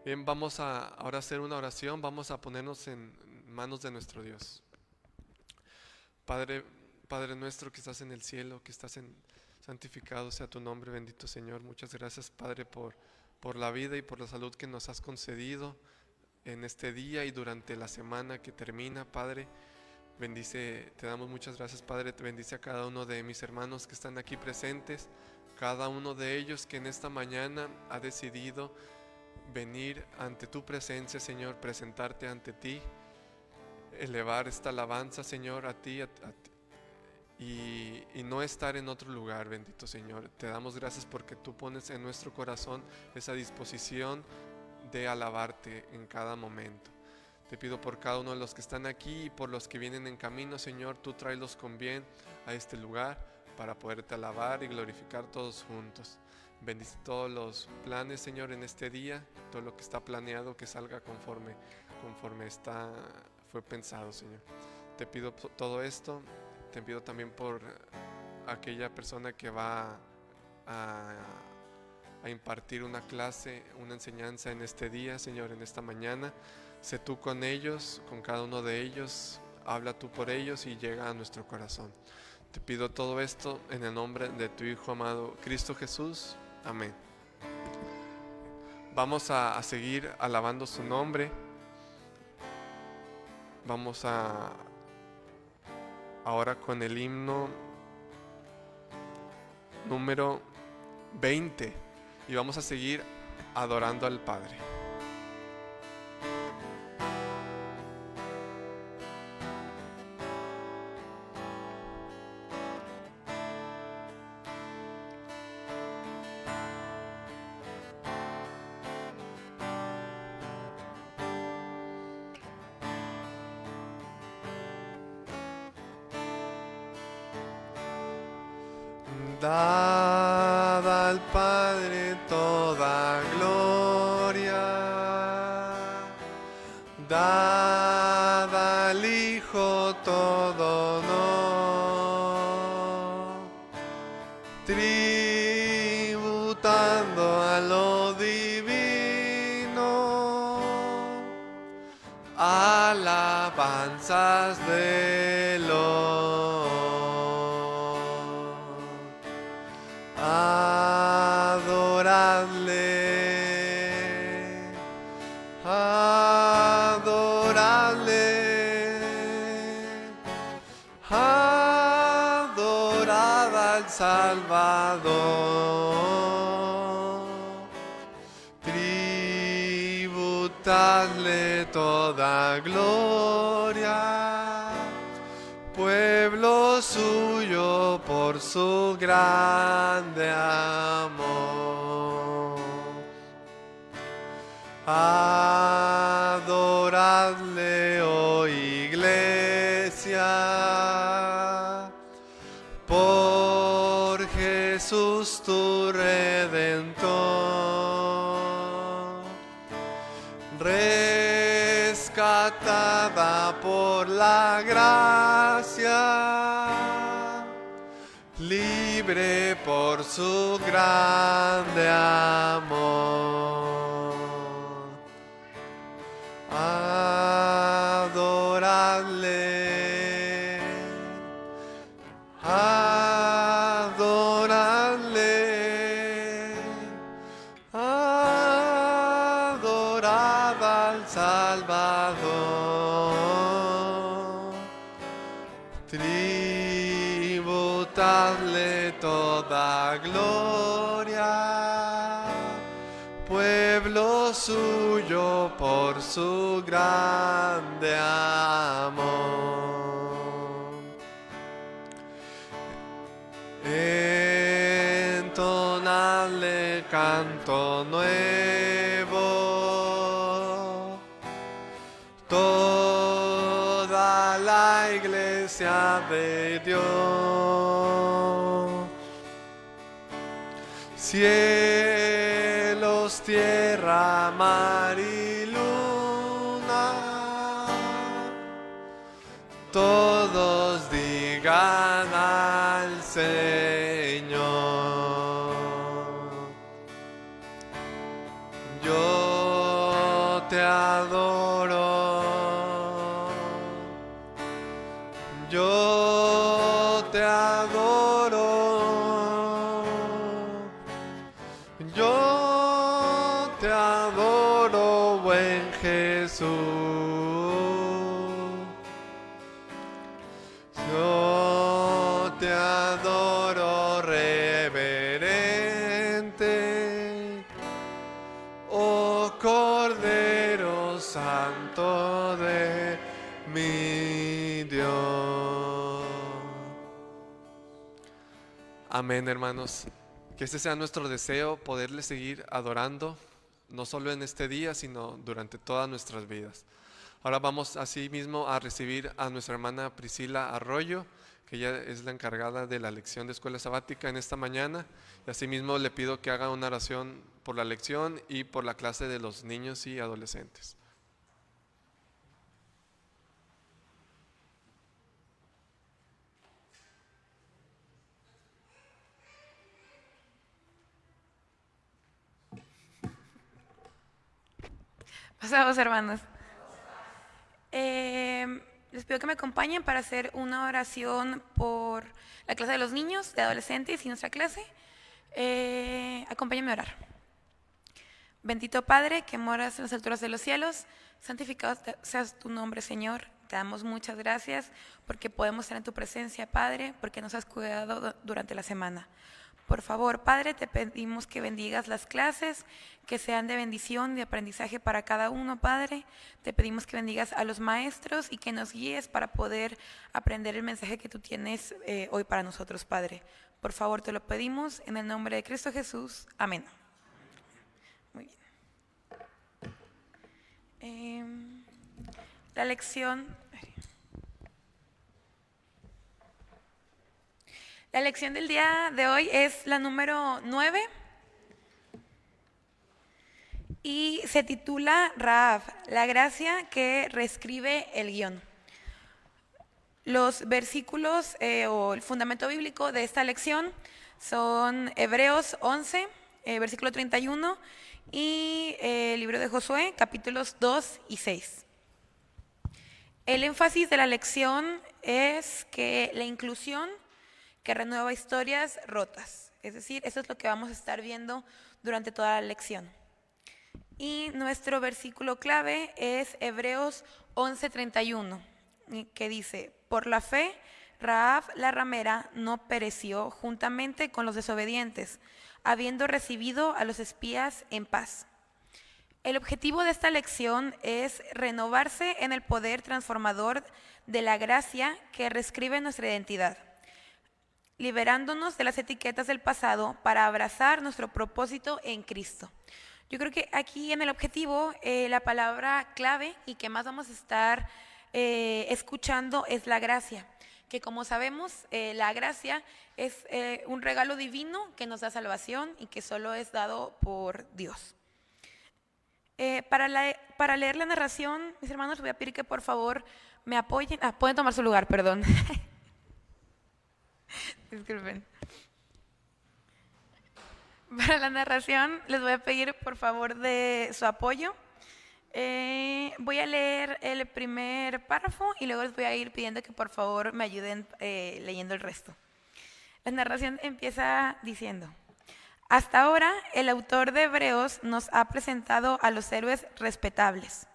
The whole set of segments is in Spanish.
Bien, vamos a ahora hacer una oración, vamos a ponernos en manos de nuestro Dios. Padre, Padre nuestro que estás en el cielo, santificado sea tu nombre, bendito Señor. Muchas gracias, Padre, por la vida y por la salud que nos has concedido en este día y durante la semana que termina, Padre. Bendice, te damos muchas gracias, Padre. Te bendice a cada uno de mis hermanos que están aquí presentes, cada uno de ellos que en esta mañana ha decidido venir ante tu presencia, Señor, presentarte ante ti, elevar esta alabanza, Señor, a ti, y no estar en otro lugar, bendito Señor. Te damos gracias porque tú pones en nuestro corazón esa disposición de alabarte en cada momento. Te pido por cada uno de los que están aquí y por los que vienen en camino, Señor, tú tráelos con bien a este lugar para poderte alabar y glorificar todos juntos. Bendice todos los planes, Señor, en este día, todo lo que está planeado que salga conforme fue pensado, Señor. Te pido todo esto, te pido también por aquella persona que va a impartir una clase, una enseñanza en este día, Señor, en esta mañana. Sé tú con ellos, con cada uno de ellos, habla tú por ellos y llega a nuestro corazón. Te pido todo esto en el nombre de tu Hijo amado, Cristo Jesús. Amén. Vamos a seguir alabando su nombre. Vamos ahora con el himno número 20 y vamos a seguir adorando al Padre. Dad al Padre toda gloria, dad al Hijo todo honor, tributando a lo divino, alabanzas de los adoradle, adoradle, adorad al Salvador, tributadle toda gloria, pueblo suyo por su grande amor. Adoradle, oh iglesia, por Jesús tu Redentor, rescatada por la gracia, libre por su grande amor. Adoradle, adoradle, adorad al Salvador, tributadle toda gloria, pueblo suyo por su grande amor. Entonadle canto nuevo, toda la iglesia de Dios. Cielos, tierra, mar y luna, todos digan al Señor. Yo te adoro. Yo te adoro. Yo te adoro, buen Jesús. Yo te adoro, reverente, oh Cordero Santo de mi Dios. Amén, hermanos. Que este sea nuestro deseo, poderle seguir adorando, no solo en este día, sino durante todas nuestras vidas. Ahora vamos así mismo a recibir a nuestra hermana Priscila Arroyo, que ella es la encargada de la lección de escuela sabática en esta mañana. Y asimismo le pido que haga una oración por la lección y por la clase de los niños y adolescentes. Pasados, hermanos. Les pido que me acompañen para hacer una oración por la clase de los niños, de adolescentes y nuestra clase. Acompáñenme a orar. Bendito Padre, que moras en las alturas de los cielos, santificado seas tu nombre, Señor. Te damos muchas gracias porque podemos estar en tu presencia, Padre, porque nos has cuidado durante la semana. Por favor, Padre, te pedimos que bendigas las clases, que sean de bendición, de aprendizaje para cada uno, Padre. Te pedimos que bendigas a los maestros y que nos guíes para poder aprender el mensaje que tú tienes hoy para nosotros, Padre. Por favor, te lo pedimos en el nombre de Cristo Jesús. Amén. Muy bien. La lección del día de hoy es la número 9 y se titula Rahab, la gracia que reescribe el guión. Los versículos o el fundamento bíblico de esta lección son Hebreos 11, versículo 31 y el libro de Josué, capítulos 2 y 6. El énfasis de la lección es que la inclusión que renueva historias rotas. Es decir, eso es lo que vamos a estar viendo durante toda la lección. Y nuestro versículo clave es Hebreos 11:31, que dice: por la fe, Rahab la ramera no pereció juntamente con los desobedientes, habiendo recibido a los espías en paz. El objetivo de esta lección es renovarse en el poder transformador de la gracia que reescribe nuestra identidad, liberándonos de las etiquetas del pasado para abrazar nuestro propósito en Cristo. Yo creo que aquí en el objetivo la palabra clave y que más vamos a estar escuchando es la gracia, que como sabemos la gracia es un regalo divino que nos da salvación y que solo es dado por Dios. Para leer la narración, mis hermanos, voy a pedir que por favor me apoyen. Pueden tomar su lugar, perdón. Disculpen. Para la narración les voy a pedir por favor de su apoyo. Voy a leer el primer párrafo y luego les voy a ir pidiendo que por favor me ayuden leyendo el resto. La narración empieza diciendo: hasta ahora el autor de Hebreos nos ha presentado a los héroes respetables.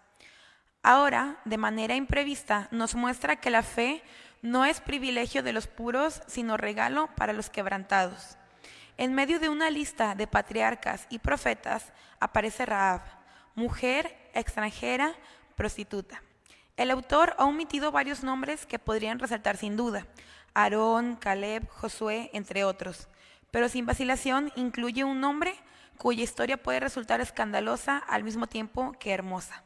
Ahora, de manera imprevista, nos muestra que la fe no es privilegio de los puros, sino regalo para los quebrantados. En medio de una lista de patriarcas y profetas aparece Rahab, mujer extranjera, prostituta. El autor ha omitido varios nombres que podrían resaltar sin duda: Aarón, Caleb, Josué, entre otros. Pero sin vacilación incluye un nombre cuya historia puede resultar escandalosa al mismo tiempo que hermosa.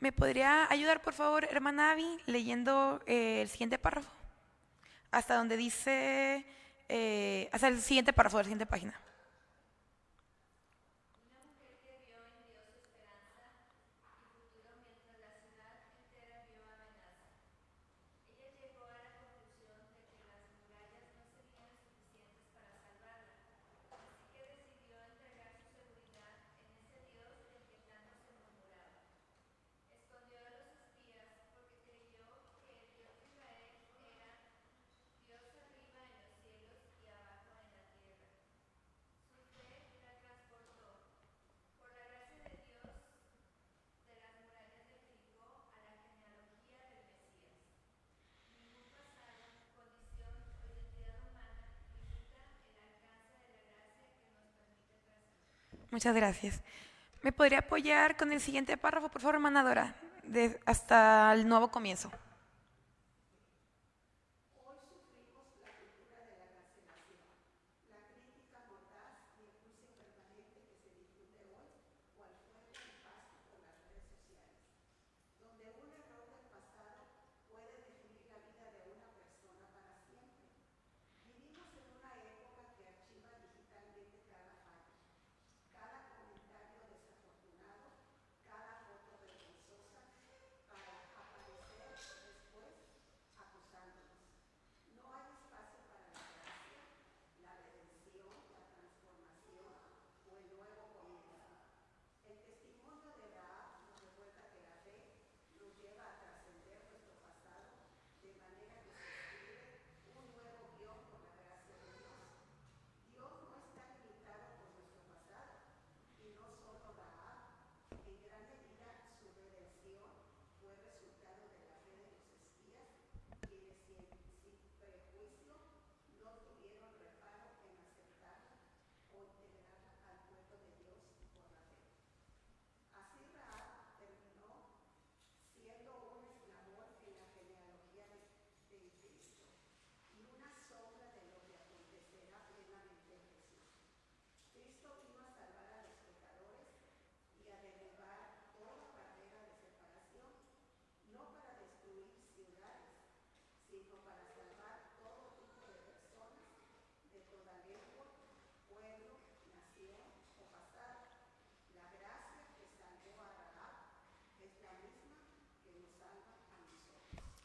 ¿Me podría ayudar, por favor, hermana Abby, leyendo el siguiente párrafo? Hasta donde dice, hasta el siguiente párrafo de la siguiente página. Muchas gracias. ¿Me podría apoyar con el siguiente párrafo, por favor, hermana Dora? Hasta el nuevo comienzo.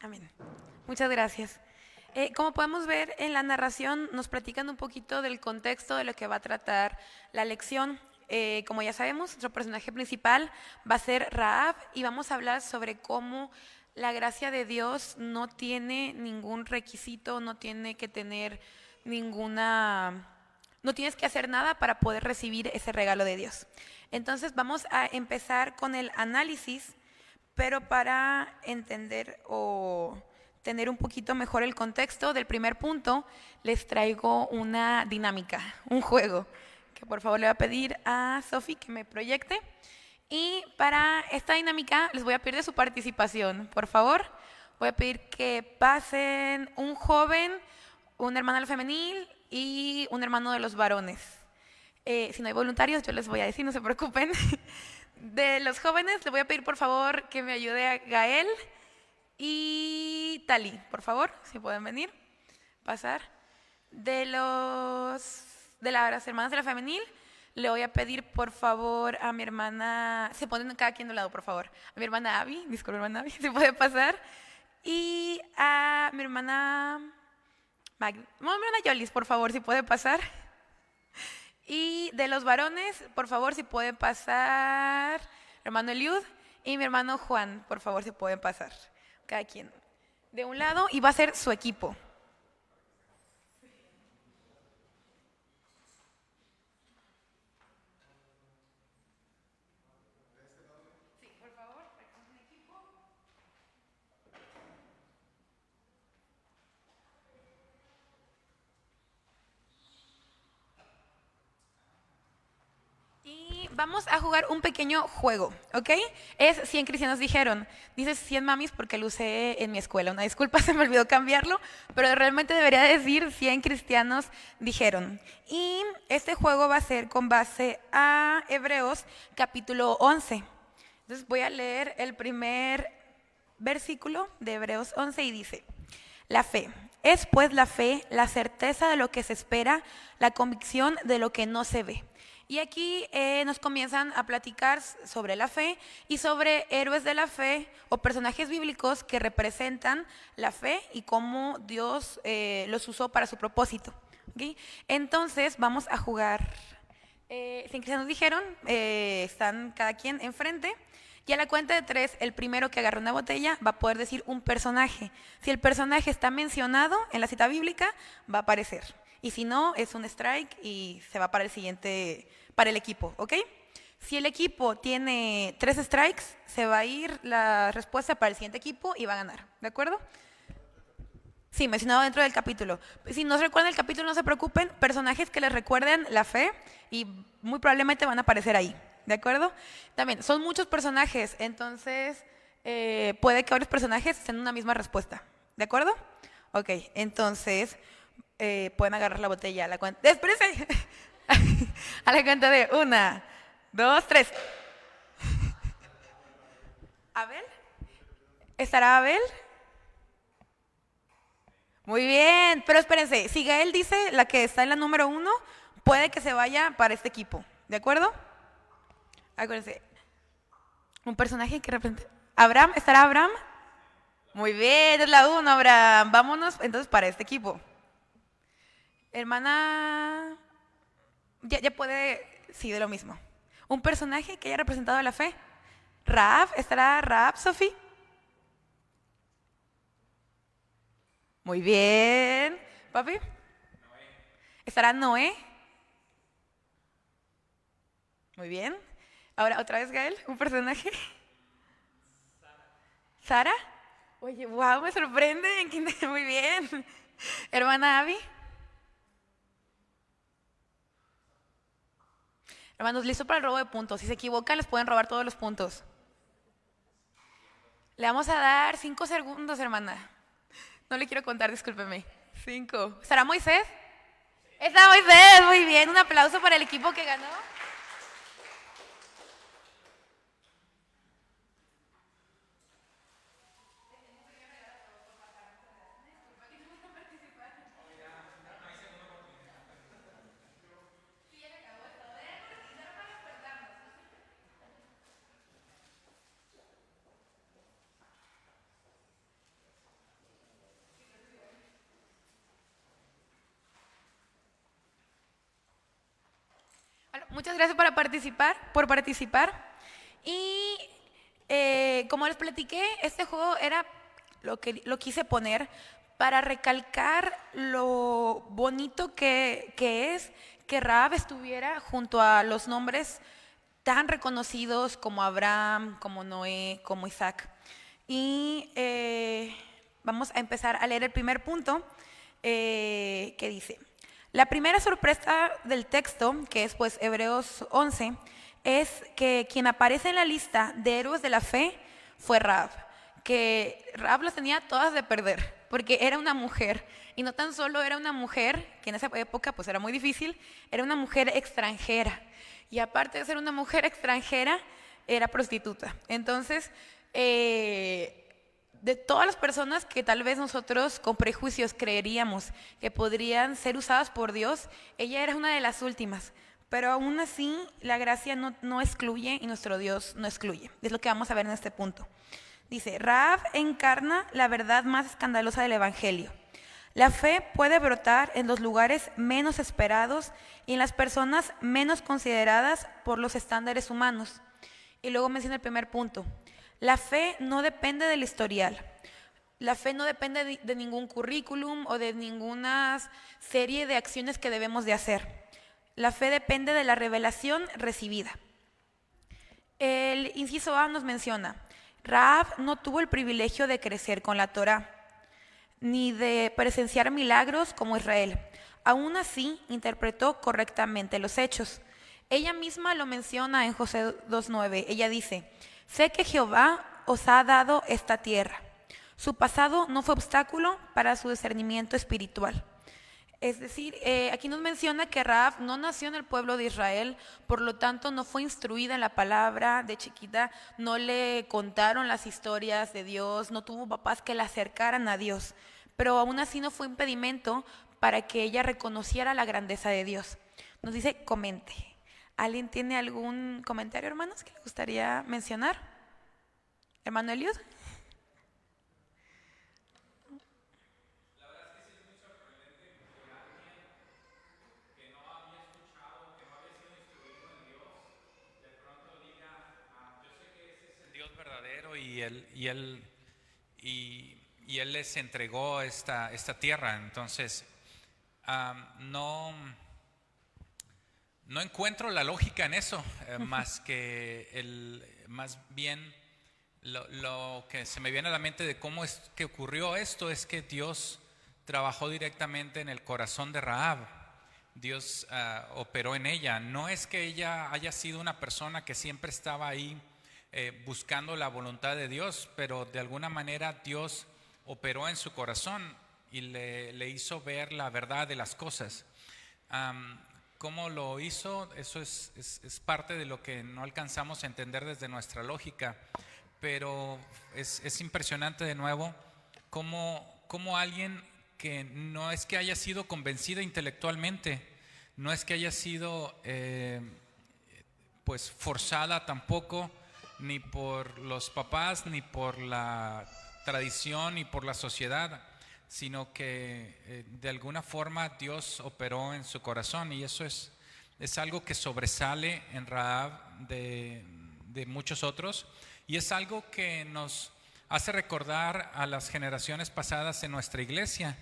Amén. Muchas gracias. Como podemos ver en la narración, nos platican un poquito del contexto de lo que va a tratar la lección. Como ya sabemos, nuestro personaje principal va a ser Rahab y vamos a hablar sobre cómo la gracia de Dios no tiene ningún requisito, no tiene que tener no tienes que hacer nada para poder recibir ese regalo de Dios. Entonces vamos a empezar con el análisis, pero para entender o tener un poquito mejor el contexto del primer punto, les traigo una dinámica, un juego, que por favor le voy a pedir a Sofi que me proyecte. Y para esta dinámica les voy a pedir de su participación. Por favor, voy a pedir que pasen un joven, un hermano del femenil y un hermano de los varones. Si no hay voluntarios, yo les voy a decir, no se preocupen. De los jóvenes, le voy a pedir por favor que me ayude a Gael y Tali, por favor, si pueden venir, pasar. De las hermanas de la femenil, le voy a pedir por favor a mi hermana, se ponen cada quien de un lado, por favor. A mi hermana Abby, disculpe hermana Abby, si puede pasar. Y a mi hermana mi hermana Yolis, por favor, si puede pasar. Y de los varones, por favor, si pueden pasar, mi hermano Eliud y mi hermano Juan, por favor, si pueden pasar. Cada quien de un lado y va a ser su equipo. Sí, por favor, un equipo. Y vamos a jugar un pequeño juego, ¿ok? Es 100 cristianos dijeron. Dice 100 mamis porque lo usé en mi escuela. Una disculpa, se me olvidó cambiarlo, pero realmente debería decir 100 cristianos dijeron. Y este juego va a ser con base a Hebreos capítulo 11. Entonces voy a leer el primer versículo de Hebreos 11 y dice: la fe. Es pues la fe, la certeza de lo que se espera, la convicción de lo que no se ve. Y aquí nos comienzan a platicar sobre la fe y sobre héroes de la fe o personajes bíblicos que representan la fe y cómo Dios los usó para su propósito. ¿Okay? Entonces vamos a jugar. Sin que se nos dijeron, están cada quien enfrente. Y a la cuenta de 3, el primero que agarre una botella va a poder decir un personaje. Si el personaje está mencionado en la cita bíblica, va a aparecer. Y si no, es un strike y se va para el equipo, ¿ok? Si el equipo tiene 3 strikes, se va a ir la respuesta para el siguiente equipo y va a ganar, ¿de acuerdo? Sí, mencionado dentro del capítulo. Si no se recuerdan el capítulo, no se preocupen. Personajes que les recuerden la fe y muy probablemente van a aparecer ahí. ¿De acuerdo? También, son muchos personajes, entonces puede que varios personajes estén en una misma respuesta. ¿De acuerdo? Ok, entonces pueden agarrar la botella a la cuenta. ¡Espérense! A la cuenta de 1, 2, 3. ¿Abel? ¿Estará Abel? Muy bien, pero espérense, si Gael dice la que está en la número 1, puede que se vaya para este equipo, ¿de acuerdo? Acuérdense, un personaje que representa... ¿Abraham? ¿Estará Abraham? Muy bien, es la 1, Abraham. Vámonos entonces para este equipo. Hermana... Ya puede... Sí, de lo mismo. Un personaje que haya representado la fe. Raab, ¿estará Raab, Sofi? Muy bien. ¿Papi? ¿Estará Noé? Muy bien. Ahora, otra vez, Gael, un personaje. ¿Sara? Oye, wow, me sorprende. Muy bien. Hermana Abby. Hermanos, listo para el robo de puntos. Si se equivocan, les pueden robar todos los puntos. Le vamos a dar 5 segundos, hermana. No le quiero contar, discúlpeme. 5. ¿Estará Moisés? Está Moisés, muy bien. Un aplauso para el equipo que ganó. Bueno, muchas gracias por participar. Y como les platiqué, este juego era lo quise poner para recalcar lo bonito que es que Rahab estuviera junto a los nombres tan reconocidos como Abraham, como Noé, como Isaac. Y vamos a empezar a leer el primer punto que dice: la primera sorpresa del texto, que es pues Hebreos 11, es que quien aparece en la lista de héroes de la fe fue Rahab, que Rahab las tenía todas de perder, porque era una mujer, y no tan solo era una mujer, que en esa época pues era muy difícil, era una mujer extranjera, y aparte de ser una mujer extranjera, era prostituta. Entonces, de todas las personas que tal vez nosotros con prejuicios creeríamos que podrían ser usadas por Dios, ella era una de las últimas. Pero aún así, la gracia no excluye y nuestro Dios no excluye. Es lo que vamos a ver en este punto. Dice: Rahab encarna la verdad más escandalosa del Evangelio. La fe puede brotar en los lugares menos esperados y en las personas menos consideradas por los estándares humanos. Y luego menciona el primer punto. La fe no depende del historial. La fe no depende de ningún currículum o de ninguna serie de acciones que debemos de hacer. La fe depende de la revelación recibida. El inciso A nos menciona: Rahab no tuvo el privilegio de crecer con la Torá, ni de presenciar milagros como Israel. Aún así, interpretó correctamente los hechos. Ella misma lo menciona en Josué 2:9. Ella dice: sé que Jehová os ha dado esta tierra. Su pasado no fue obstáculo para su discernimiento espiritual. Es decir, aquí nos menciona que Rahab no nació en el pueblo de Israel, por lo tanto no fue instruida en la palabra de chiquita, no le contaron las historias de Dios, no tuvo papás que la acercaran a Dios, pero aún así no fue impedimento para que ella reconociera la grandeza de Dios. Nos dice: comente. ¿Alguien tiene algún comentario, hermanos, que le gustaría mencionar? ¿Hermano Eliud? Dios verdadero y él les entregó esta tierra. Entonces no encuentro la lógica en eso, más bien lo que se me viene a la mente de cómo es que ocurrió esto es que Dios trabajó directamente en el corazón de Rahab. Dios operó en ella. No es que ella haya sido una persona que siempre estaba ahí buscando la voluntad de Dios, pero de alguna manera Dios operó en su corazón y le hizo ver la verdad de las cosas. ¿Cómo lo hizo? Eso es parte de lo que no alcanzamos a entender desde nuestra lógica, pero es impresionante de nuevo cómo alguien que no es que haya sido convencida intelectualmente, no es que haya sido pues forzada tampoco, ni por los papás, ni por la tradición, ni por la sociedad, sino que de alguna forma Dios operó en su corazón, y eso es algo que sobresale en Rahab de muchos otros, y es algo que nos hace recordar a las generaciones pasadas en nuestra iglesia,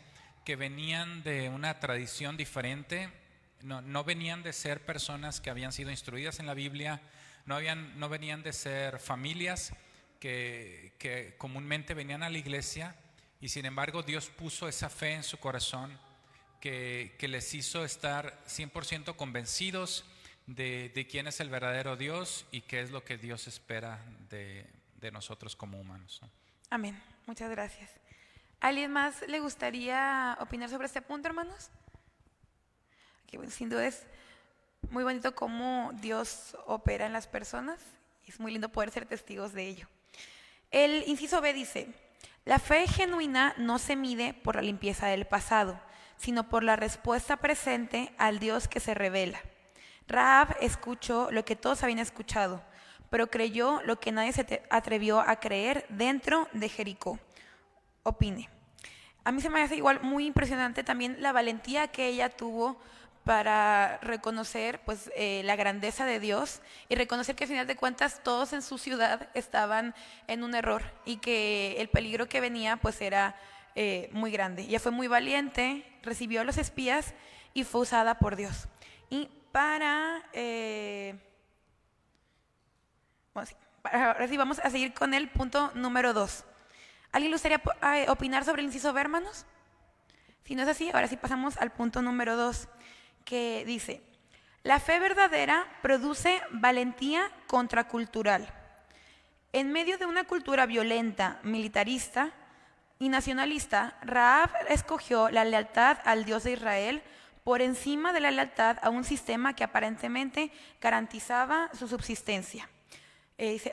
que venían de una tradición diferente, no venían de ser personas que habían sido instruidas en la Biblia, no venían de ser familias que comúnmente venían a la iglesia, y sin embargo Dios puso esa fe en su corazón que les hizo estar 100% convencidos de quién es el verdadero Dios y qué es lo que Dios espera de nosotros como humanos, ¿no? Amén. Muchas gracias. ¿Alguien más le gustaría opinar sobre este punto, hermanos? Okay, bueno, sin duda es muy bonito cómo Dios opera en las personas. Es muy lindo poder ser testigos de ello. El inciso B dice: la fe genuina no se mide por la limpieza del pasado, sino por la respuesta presente al Dios que se revela. Rahab escuchó lo que todos habían escuchado, pero creyó lo que nadie se atrevió a creer dentro de Jericó. Opine. A mí se me hace igual muy impresionante también la valentía que ella tuvo para reconocer pues la grandeza de Dios y reconocer que al final de cuentas todos en su ciudad estaban en un error y que el peligro que venía pues era muy grande. Ella fue muy valiente, recibió a los espías y fue usada por Dios. Y ahora sí vamos a seguir con el punto número 2. ¿Alguien le gustaría opinar sobre el inciso B, hermanos? Si no es así, ahora sí pasamos al punto número 2, que dice: la fe verdadera produce valentía contracultural. En medio de una cultura violenta, militarista y nacionalista, Rahab escogió la lealtad al Dios de Israel por encima de la lealtad a un sistema que aparentemente garantizaba su subsistencia.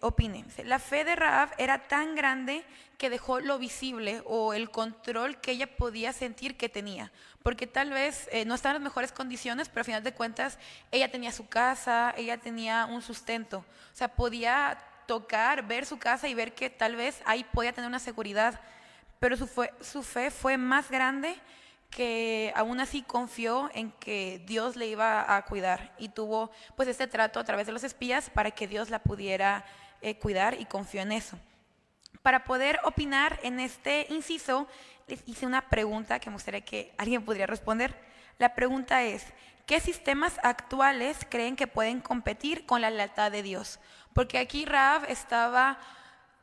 Opine. La fe de Rahab era tan grande que dejó lo visible o el control que ella podía sentir que tenía, porque tal vez no estaba en las mejores condiciones, pero al final de cuentas ella tenía su casa, ella tenía un sustento, o sea, podía tocar, ver su casa y ver que tal vez ahí podía tener una seguridad, pero su fe fue más grande, que aún así confió en que Dios le iba a cuidar y tuvo pues este trato a través de los espías para que Dios la pudiera cuidar, y confió en eso. Para poder opinar en este inciso, les hice una pregunta que me gustaría que alguien pudiera responder. La pregunta es: ¿qué sistemas actuales creen que pueden competir con la lealtad de Dios? Porque aquí Rahab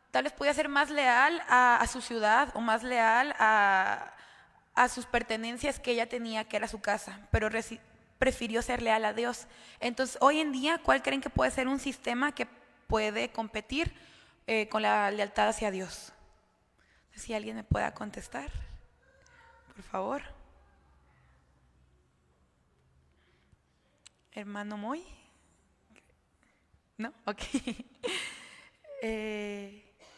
tal vez podía ser más leal a su ciudad o más leal a sus pertenencias que ella tenía, que era su casa, pero prefirió ser leal a Dios. Entonces, hoy en día, ¿cuál creen que puede ser un sistema que puede competir con la lealtad hacia Dios? Si alguien me pueda contestar, por favor. Hermano Moy. ¿No? Ok.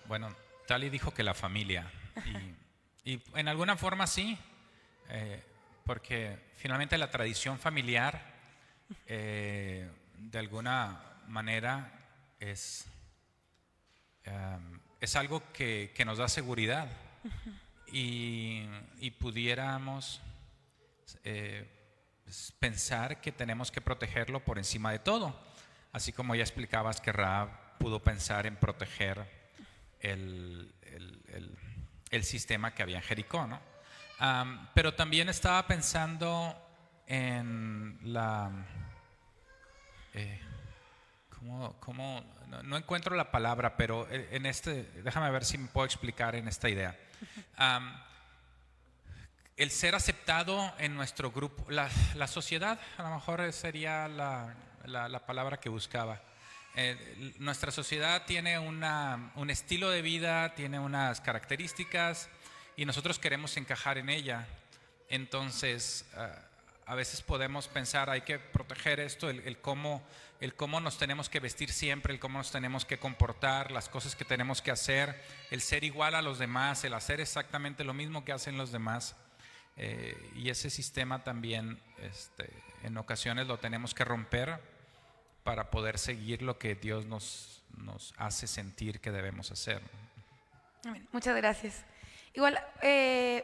Bueno, Tali dijo que la familia, y en alguna forma sí, porque finalmente la tradición familiar de alguna manera es algo que nos da seguridad, y pudiéramos pensar que tenemos que protegerlo por encima de todo, así como ya explicabas que Rahab pudo pensar en proteger el sistema que había en Jericó, ¿no? Pero también estaba pensando en no encuentro la palabra, pero déjame ver si me puedo explicar en esta idea. el ser aceptado en nuestro grupo, la sociedad, a lo mejor sería la palabra que buscaba. Nuestra sociedad tiene un estilo de vida, tiene unas características y nosotros queremos encajar en ella. Entonces, a veces podemos pensar, hay que proteger esto, el cómo nos tenemos que vestir siempre, el cómo nos tenemos que comportar, las cosas que tenemos que hacer, el ser igual a los demás, el hacer exactamente lo mismo que hacen los demás. Y ese sistema también en ocasiones lo tenemos que romper para poder seguir lo que Dios nos hace sentir que debemos hacer. Amén. Muchas gracias. Igual,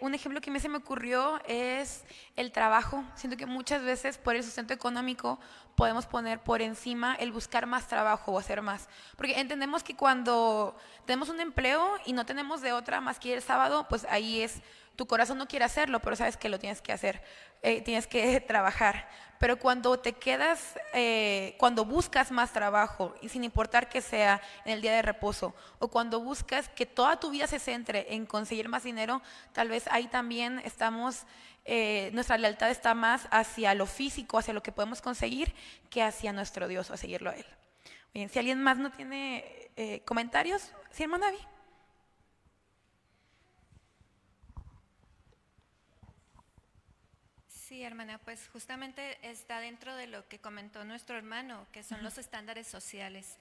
un ejemplo que se me ocurrió es el trabajo. Siento que muchas veces por el sustento económico podemos poner por encima el buscar más trabajo o hacer más. Porque entendemos que cuando tenemos un empleo y no tenemos de otra más que ir el sábado, pues ahí es, tu corazón no quiere hacerlo, pero sabes que lo tienes que hacer, tienes que trabajar. Pero cuando te quedas, cuando buscas más trabajo, y sin importar que sea en el día de reposo, o cuando buscas que toda tu vida se centre en conseguir más dinero, tal vez ahí también estamos, nuestra lealtad está más hacia lo físico, hacia lo que podemos conseguir, que hacia nuestro Dios, o a seguirlo a Él. Bien, si alguien más no tiene comentarios, ¿sí, hermano David? Sí, hermana, pues justamente está dentro de lo que comentó nuestro hermano, que son los estándares sociales.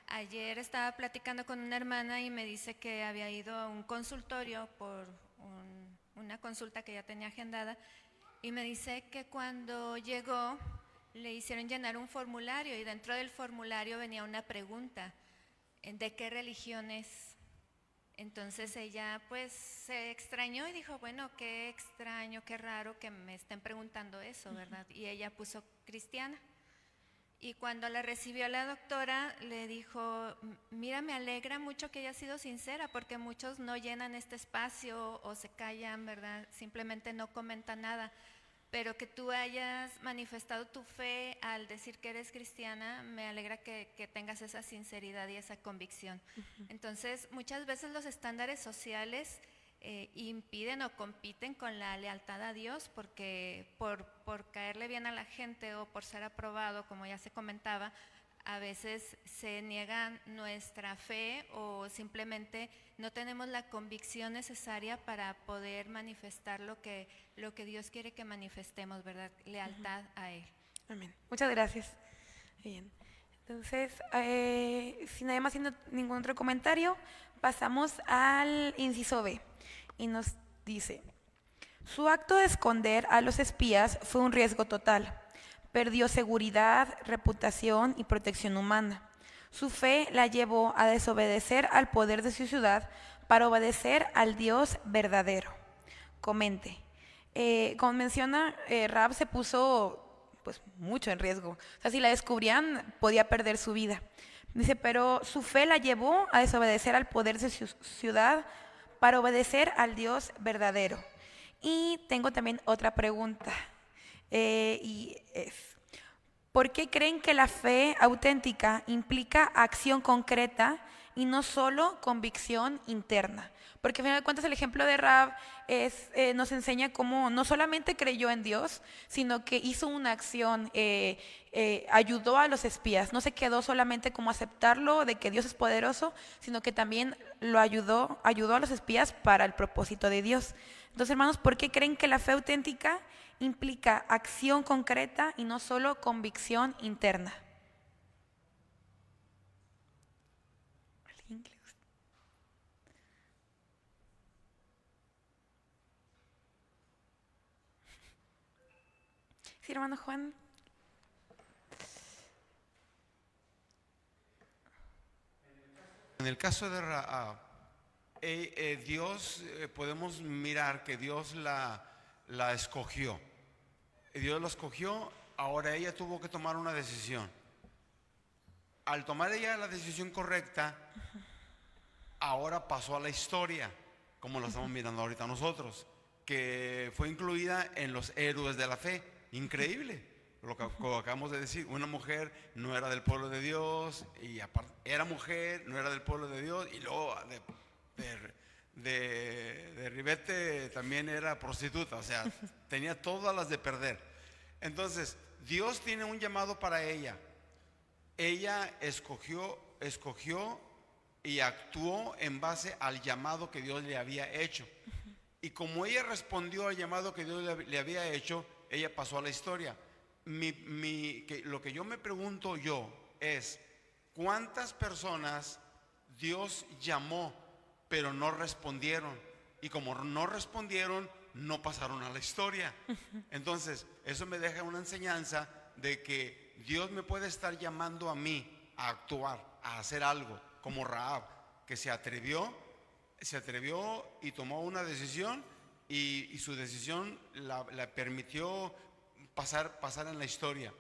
Ayer estaba platicando con una hermana y me dice que había ido a un consultorio por una consulta que ya tenía agendada y me dice que cuando llegó le hicieron llenar un formulario y dentro del formulario venía una pregunta, ¿de qué religión es? Entonces ella pues se extrañó y dijo, bueno, qué extraño, qué raro que me estén preguntando eso, ¿verdad? Y ella puso cristiana. Y cuando la recibió la doctora, le dijo, mira, me alegra mucho que haya sido sincera, porque muchos no llenan este espacio o se callan, ¿verdad? Simplemente no comentan nada. Pero que tú hayas manifestado tu fe al decir que eres cristiana, me alegra que tengas esa sinceridad y esa convicción. Entonces, muchas veces los estándares sociales impiden o compiten con la lealtad a Dios, porque por caerle bien a la gente o por ser aprobado, como ya se comentaba, a veces se niegan nuestra fe o simplemente no tenemos la convicción necesaria para poder manifestar lo que Dios quiere que manifestemos, ¿verdad? Lealtad a Él. Amén. Muchas gracias. Bien. Entonces, si nadie más tiene ningún otro comentario, pasamos al inciso B. Y nos dice, su acto de esconder a los espías fue un riesgo total. Perdió seguridad, reputación y protección humana. Su fe la llevó a desobedecer al poder de su ciudad para obedecer al Dios verdadero. Comente. Como menciona, Rahab se puso pues mucho en riesgo. O sea, si la descubrían, podía perder su vida. Dice, pero su fe la llevó a desobedecer al poder de su ciudad para obedecer al Dios verdadero. Y tengo también otra pregunta. Y es, ¿por qué creen que la fe auténtica implica acción concreta y no solo convicción interna? Porque al final de cuentas el ejemplo de Rahab nos enseña cómo no solamente creyó en Dios, sino que hizo una acción, ayudó a los espías. No se quedó solamente como aceptarlo de que Dios es poderoso, sino que también lo ayudó a los espías para el propósito de Dios. Entonces, hermanos, ¿por qué creen que la fe auténtica implica acción concreta y no solo convicción interna? Sí, hermano Juan. En el caso de Rahab, Dios, podemos mirar que Dios la escogió. Dios la escogió, ahora ella tuvo que tomar una decisión. Al tomar ella la decisión correcta, ahora pasó a la historia, como la estamos mirando ahorita nosotros, que fue incluida en los héroes de la fe. Increíble lo que acabamos de decir. Una mujer no era del pueblo de Dios, y aparte era mujer, no era del pueblo de Dios, y luego de Ribete también era prostituta, o sea, tenía todas las de perder. Entonces, Dios tiene un llamado para ella. Ella escogió y actuó en base al llamado que Dios le había hecho. Y como ella respondió al llamado que Dios le había hecho, ella pasó a la historia. Lo que yo me pregunto es, ¿cuántas personas Dios llamó pero no respondieron? Y como no respondieron, no pasaron a la historia. Entonces, eso me deja una enseñanza de que Dios me puede estar llamando a mí a actuar, a hacer algo, como Rahab, que se atrevió y tomó una decisión, y su decisión la permitió pasar en la historia.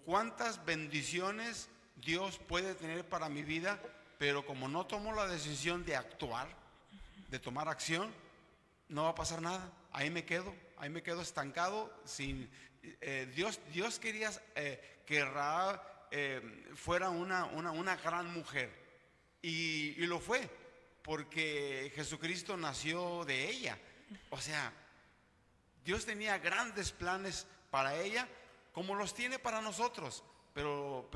¿Cuántas bendiciones Dios puede tener para mi vida? Pero como no tomo la decisión de actuar, de tomar acción, no va a pasar nada. Ahí me quedo estancado. Dios quería que Rahab fuera una gran mujer, y lo fue, porque Jesucristo nació de ella. O sea, Dios tenía grandes planes para ella, como los tiene para nosotros. Pero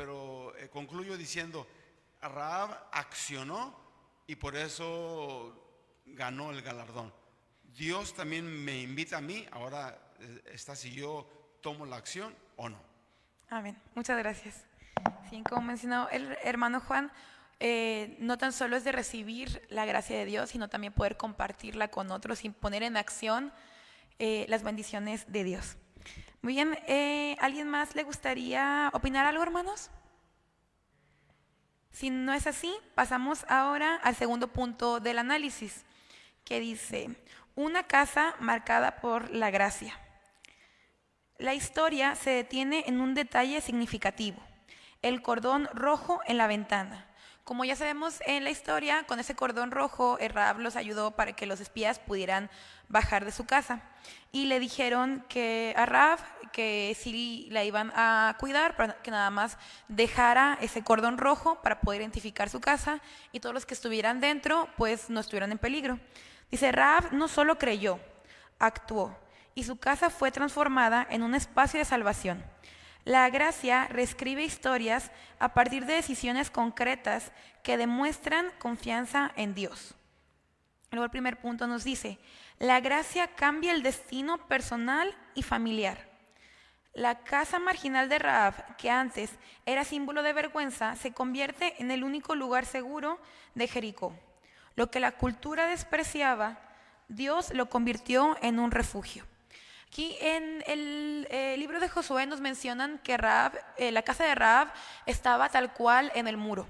concluyo diciendo, Rahab accionó y por eso ganó el galardón. Dios también me invita a mí, ahora está si yo tomo la acción o no. Amén. Muchas gracias. Sí, como mencionó el hermano Juan, no tan solo es de recibir la gracia de Dios, sino también poder compartirla con otros y poner en acción las bendiciones de Dios. Muy bien, ¿alguien más le gustaría opinar algo, hermanos? Si no es así, pasamos ahora al segundo punto del análisis, que dice: una casa marcada por la gracia. La historia se detiene en un detalle significativo: el cordón rojo en la ventana. Como ya sabemos en la historia, con ese cordón rojo, Rahab los ayudó para que los espías pudieran bajar de su casa. Y le dijeron a Rahab que sí la iban a cuidar, pero que nada más dejara ese cordón rojo para poder identificar su casa, y todos los que estuvieran dentro pues no estuvieran en peligro. Dice: Rahab no solo creyó, actuó, y su casa fue transformada en un espacio de salvación. La gracia reescribe historias a partir de decisiones concretas que demuestran confianza en Dios. Luego el primer punto nos dice: la gracia cambia el destino personal y familiar. La casa marginal de Rahab, que antes era símbolo de vergüenza, se convierte en el único lugar seguro de Jericó. Lo que la cultura despreciaba, Dios lo convirtió en un refugio. Aquí en el libro de Josué nos mencionan que la casa de Rahab estaba tal cual en el muro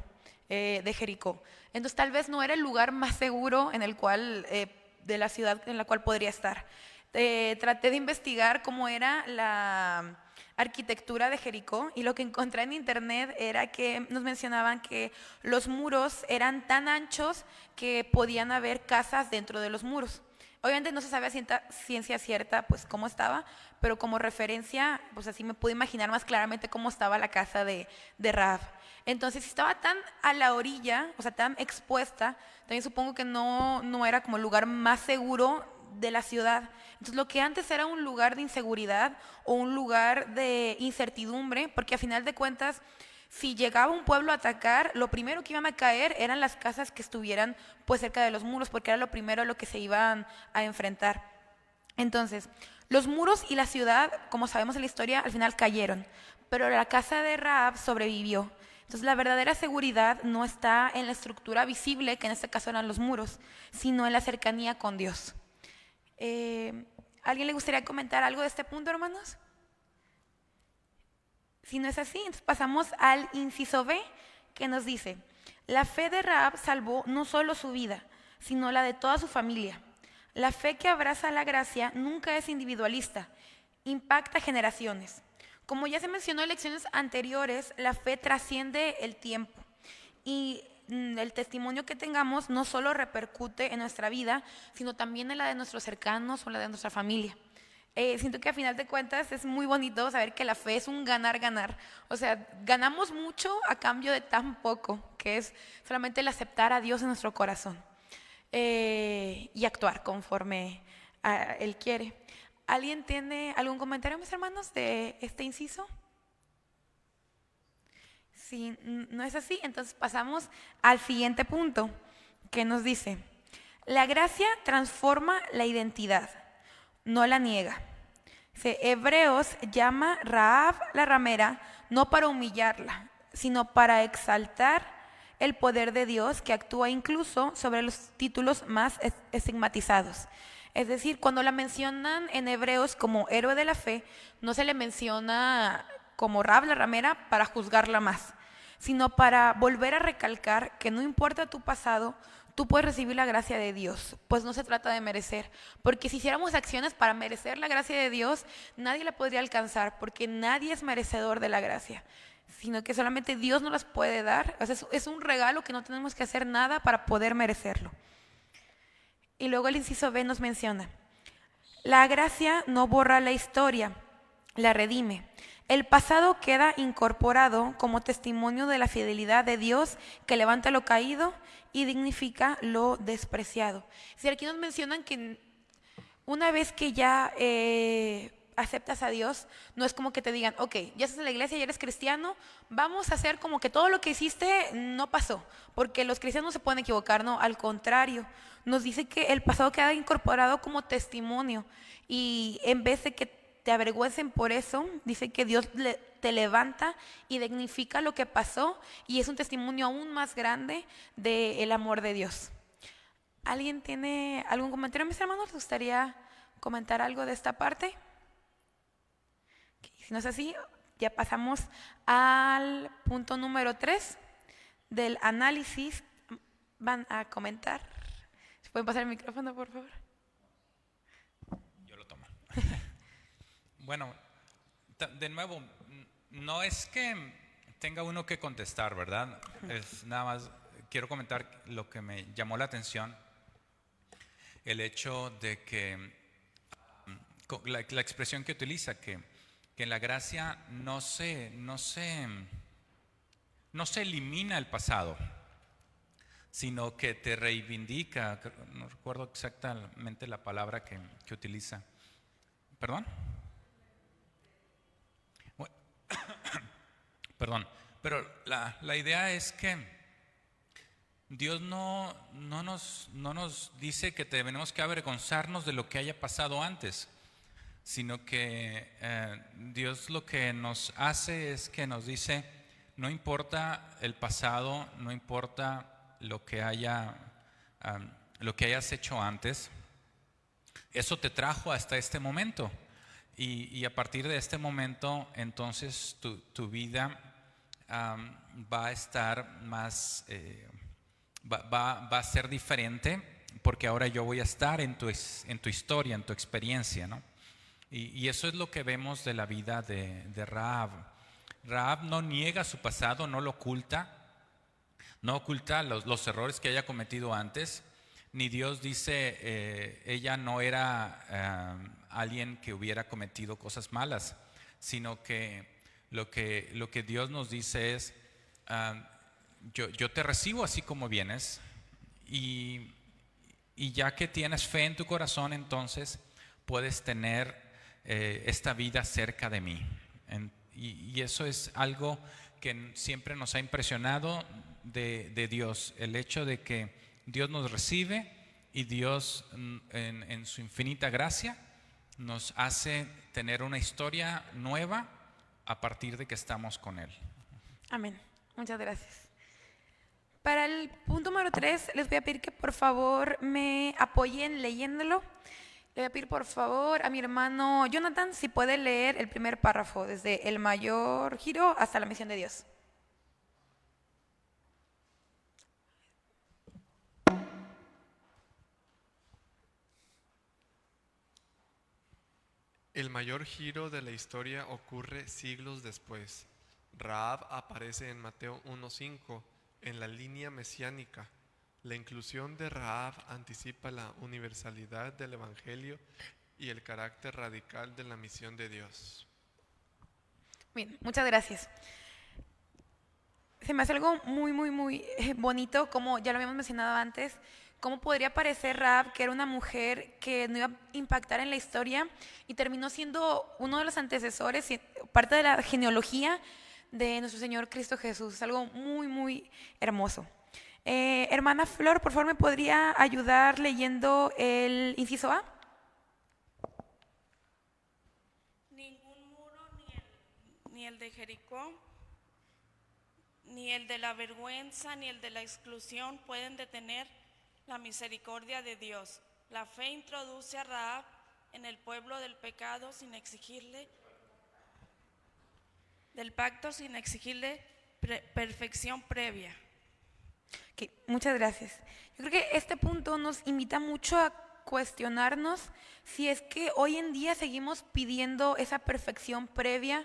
de Jericó. Entonces tal vez no era el lugar más seguro de la ciudad en la cual podría estar. Traté de investigar cómo era la arquitectura de Jericó, y lo que encontré en internet era que nos mencionaban que los muros eran tan anchos que podían haber casas dentro de los muros. Obviamente no se sabe a ciencia cierta pues cómo estaba, pero como referencia pues así me pude imaginar más claramente cómo estaba la casa de Rahab. Entonces, si estaba tan a la orilla, o sea, tan expuesta, también supongo que no era como el lugar más seguro de la ciudad. Entonces, lo que antes era un lugar de inseguridad o un lugar de incertidumbre, porque a final de cuentas, si llegaba un pueblo a atacar, lo primero que iban a caer eran las casas que estuvieran pues cerca de los muros, porque era lo primero a lo que se iban a enfrentar. Entonces, los muros y la ciudad, como sabemos en la historia, al final cayeron, pero la casa de Rahab sobrevivió. Entonces, la verdadera seguridad no está en la estructura visible, que en este caso eran los muros, sino en la cercanía con Dios. ¿Alguien le gustaría comentar algo de este punto, hermanos? Si no es así, entonces pasamos al inciso B, que nos dice: la fe de Rahab salvó no solo su vida, sino la de toda su familia. La fe que abraza la gracia nunca es individualista, impacta generaciones. Como ya se mencionó en lecciones anteriores, la fe trasciende el tiempo, y el testimonio que tengamos no solo repercute en nuestra vida, sino también en la de nuestros cercanos o la de nuestra familia. Siento que a final de cuentas es muy bonito saber que la fe es un ganar-ganar. O sea, ganamos mucho a cambio de tan poco, que es solamente el aceptar a Dios en nuestro corazón. y actuar conforme Él quiere. ¿Alguien tiene algún comentario, mis hermanos, de este inciso? Si no es así, entonces pasamos al siguiente punto, que nos dice: la gracia transforma la identidad, no la niega. Hebreos llama Rahab la ramera no para humillarla, sino para exaltar el poder de Dios que actúa incluso sobre los títulos más estigmatizados. Es decir, cuando la mencionan en Hebreos como héroe de la fe, no se le menciona como Rahab la ramera para juzgarla más, sino para volver a recalcar que no importa tu pasado, tú puedes recibir la gracia de Dios, pues no se trata de merecer. Porque si hiciéramos acciones para merecer la gracia de Dios, nadie la podría alcanzar, porque nadie es merecedor de la gracia, sino que solamente Dios nos las puede dar. O sea, es un regalo que no tenemos que hacer nada para poder merecerlo. Y luego el inciso B nos menciona: la gracia no borra la historia, la redime. El pasado queda incorporado como testimonio de la fidelidad de Dios que levanta lo caído y dignifica lo despreciado. Si aquí nos mencionan que una vez que ya aceptas a Dios, no es como que te digan, ok, ya estás en la iglesia, ya eres cristiano, vamos a hacer como que todo lo que hiciste no pasó, porque los cristianos se pueden equivocar, no, al contrario, nos dice que el pasado queda incorporado como testimonio, y en vez de que te avergüencen por eso, dice que Dios te levanta y dignifica lo que pasó, y es un testimonio aún más grande del amor de Dios. ¿Alguien tiene algún comentario, mis hermanos? ¿Les gustaría comentar algo de esta parte? Si no es así, ya pasamos al punto número 3 del análisis. Van a comentar. ¿Se pueden pasar el micrófono, por favor? Yo lo tomo. Bueno, de nuevo, no es que tenga uno que contestar, ¿verdad? Es nada más, quiero comentar lo que me llamó la atención, el hecho de que la expresión que utiliza, que en la gracia no se elimina el pasado, sino que te reivindica. No recuerdo exactamente la palabra que utiliza. ¿Perdón? Bueno, perdón, pero la idea es que Dios no nos dice que tenemos que avergonzarnos de lo que haya pasado antes, sino que Dios lo que nos hace es que nos dice: no importa el pasado, no importa lo que hayas hecho antes, eso te trajo hasta este momento, y a partir de este momento entonces tu vida va a estar más, va a ser diferente, porque ahora yo voy a estar en tu historia, en tu experiencia, ¿no? Y eso es lo que vemos de la vida de Rahab. Rahab no niega su pasado, no lo oculta, no oculta los errores que haya cometido antes, ni Dios dice ella no era alguien que hubiera cometido cosas malas, sino que lo que Dios nos dice es: yo te recibo así como vienes, y ya que tienes fe en tu corazón, entonces puedes tener esta vida cerca de mí. Y eso es algo que siempre nos ha impresionado de Dios, el hecho de que Dios nos recibe, y Dios en su infinita gracia nos hace tener una historia nueva a partir de que estamos con Él. Amén. Muchas gracias. Para el punto número 3, les voy a pedir que por favor me apoyen leyéndolo. Le voy a pedir por favor a mi hermano Jonathan si puede leer el primer párrafo, desde el mayor giro hasta la misión de Dios. El mayor giro de la historia ocurre siglos después. Rahab aparece en Mateo 1:5 en la línea mesiánica. La inclusión de Rahab anticipa la universalidad del Evangelio y el carácter radical de la misión de Dios. Bien, muchas gracias. Se me hace algo muy bonito, como ya lo habíamos mencionado antes, cómo podría parecer Rahab, que era una mujer que no iba a impactar en la historia y terminó siendo uno de los antecesores, parte de la genealogía de nuestro Señor Cristo Jesús. Es algo muy, muy hermoso. Hermana Flor, por favor, ¿me podría ayudar leyendo el inciso A? Ningún muro, ni el de Jericó, ni el de la vergüenza, ni el de la exclusión pueden detener la misericordia de Dios. La fe introduce a Rahab en el pueblo del pecado sin exigirle, del pacto sin exigirle perfección previa. Okay, muchas gracias. Yo creo que este punto nos invita mucho a cuestionarnos si es que hoy en día seguimos pidiendo esa perfección previa,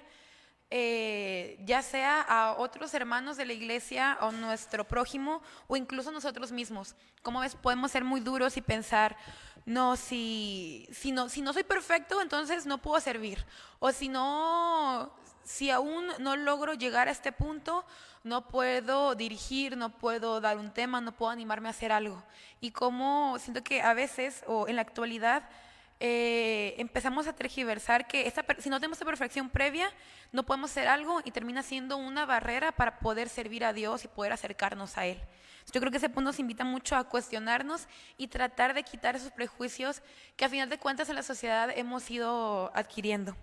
ya sea a otros hermanos de la iglesia o nuestro prójimo o incluso nosotros mismos. Como ves, podemos ser muy duros y pensar, no, si no soy perfecto, entonces no puedo servir. O si aún no logro llegar a este punto, no puedo dirigir, no puedo dar un tema, no puedo animarme a hacer algo. Y como siento que a veces, o en la actualidad, empezamos a tergiversar que si no tenemos esta perfección previa, no podemos hacer algo y termina siendo una barrera para poder servir a Dios y poder acercarnos a Él. Yo creo que ese punto nos invita mucho a cuestionarnos y tratar de quitar esos prejuicios que a final de cuentas en la sociedad hemos ido adquiriendo.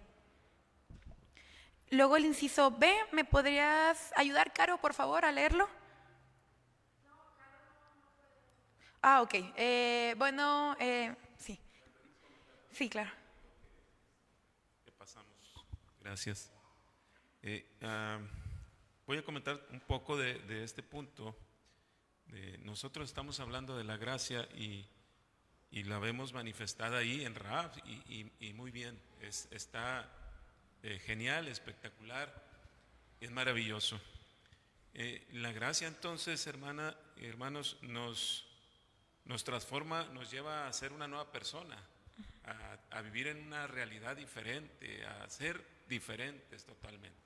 Luego el inciso B, ¿me podrías ayudar, Caro, por favor, a leerlo? Ah, ok. Sí. Sí, claro. ¿Qué pasamos? Gracias. Voy a comentar un poco de este punto. Nosotros estamos hablando de la gracia y la vemos manifestada ahí en Rahab y muy bien, está genial, espectacular, es maravilloso. La gracia entonces, hermanos, nos transforma, nos lleva a ser una nueva persona, a vivir en una realidad diferente, a ser diferentes totalmente.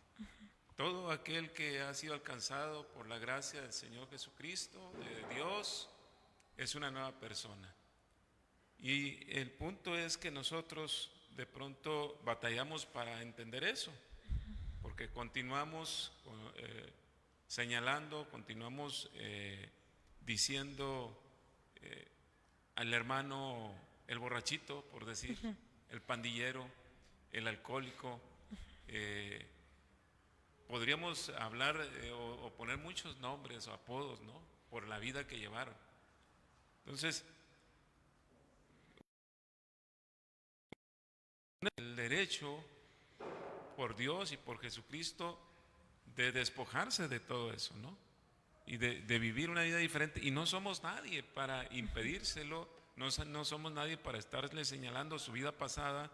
Todo aquel que ha sido alcanzado por la gracia del Señor Jesucristo, de Dios, es una nueva persona. Y el punto es que nosotros de pronto batallamos para entender eso, porque continuamos señalando, continuamos diciendo al hermano el borrachito, por decir, el pandillero, el alcohólico. Podríamos hablar o poner muchos nombres o apodos, ¿no? Por la vida que llevaron. Entonces, el derecho por Dios y por Jesucristo de despojarse de todo eso, ¿no? Y de vivir una vida diferente. Y no somos nadie para impedírselo, no somos nadie para estarle señalando su vida pasada.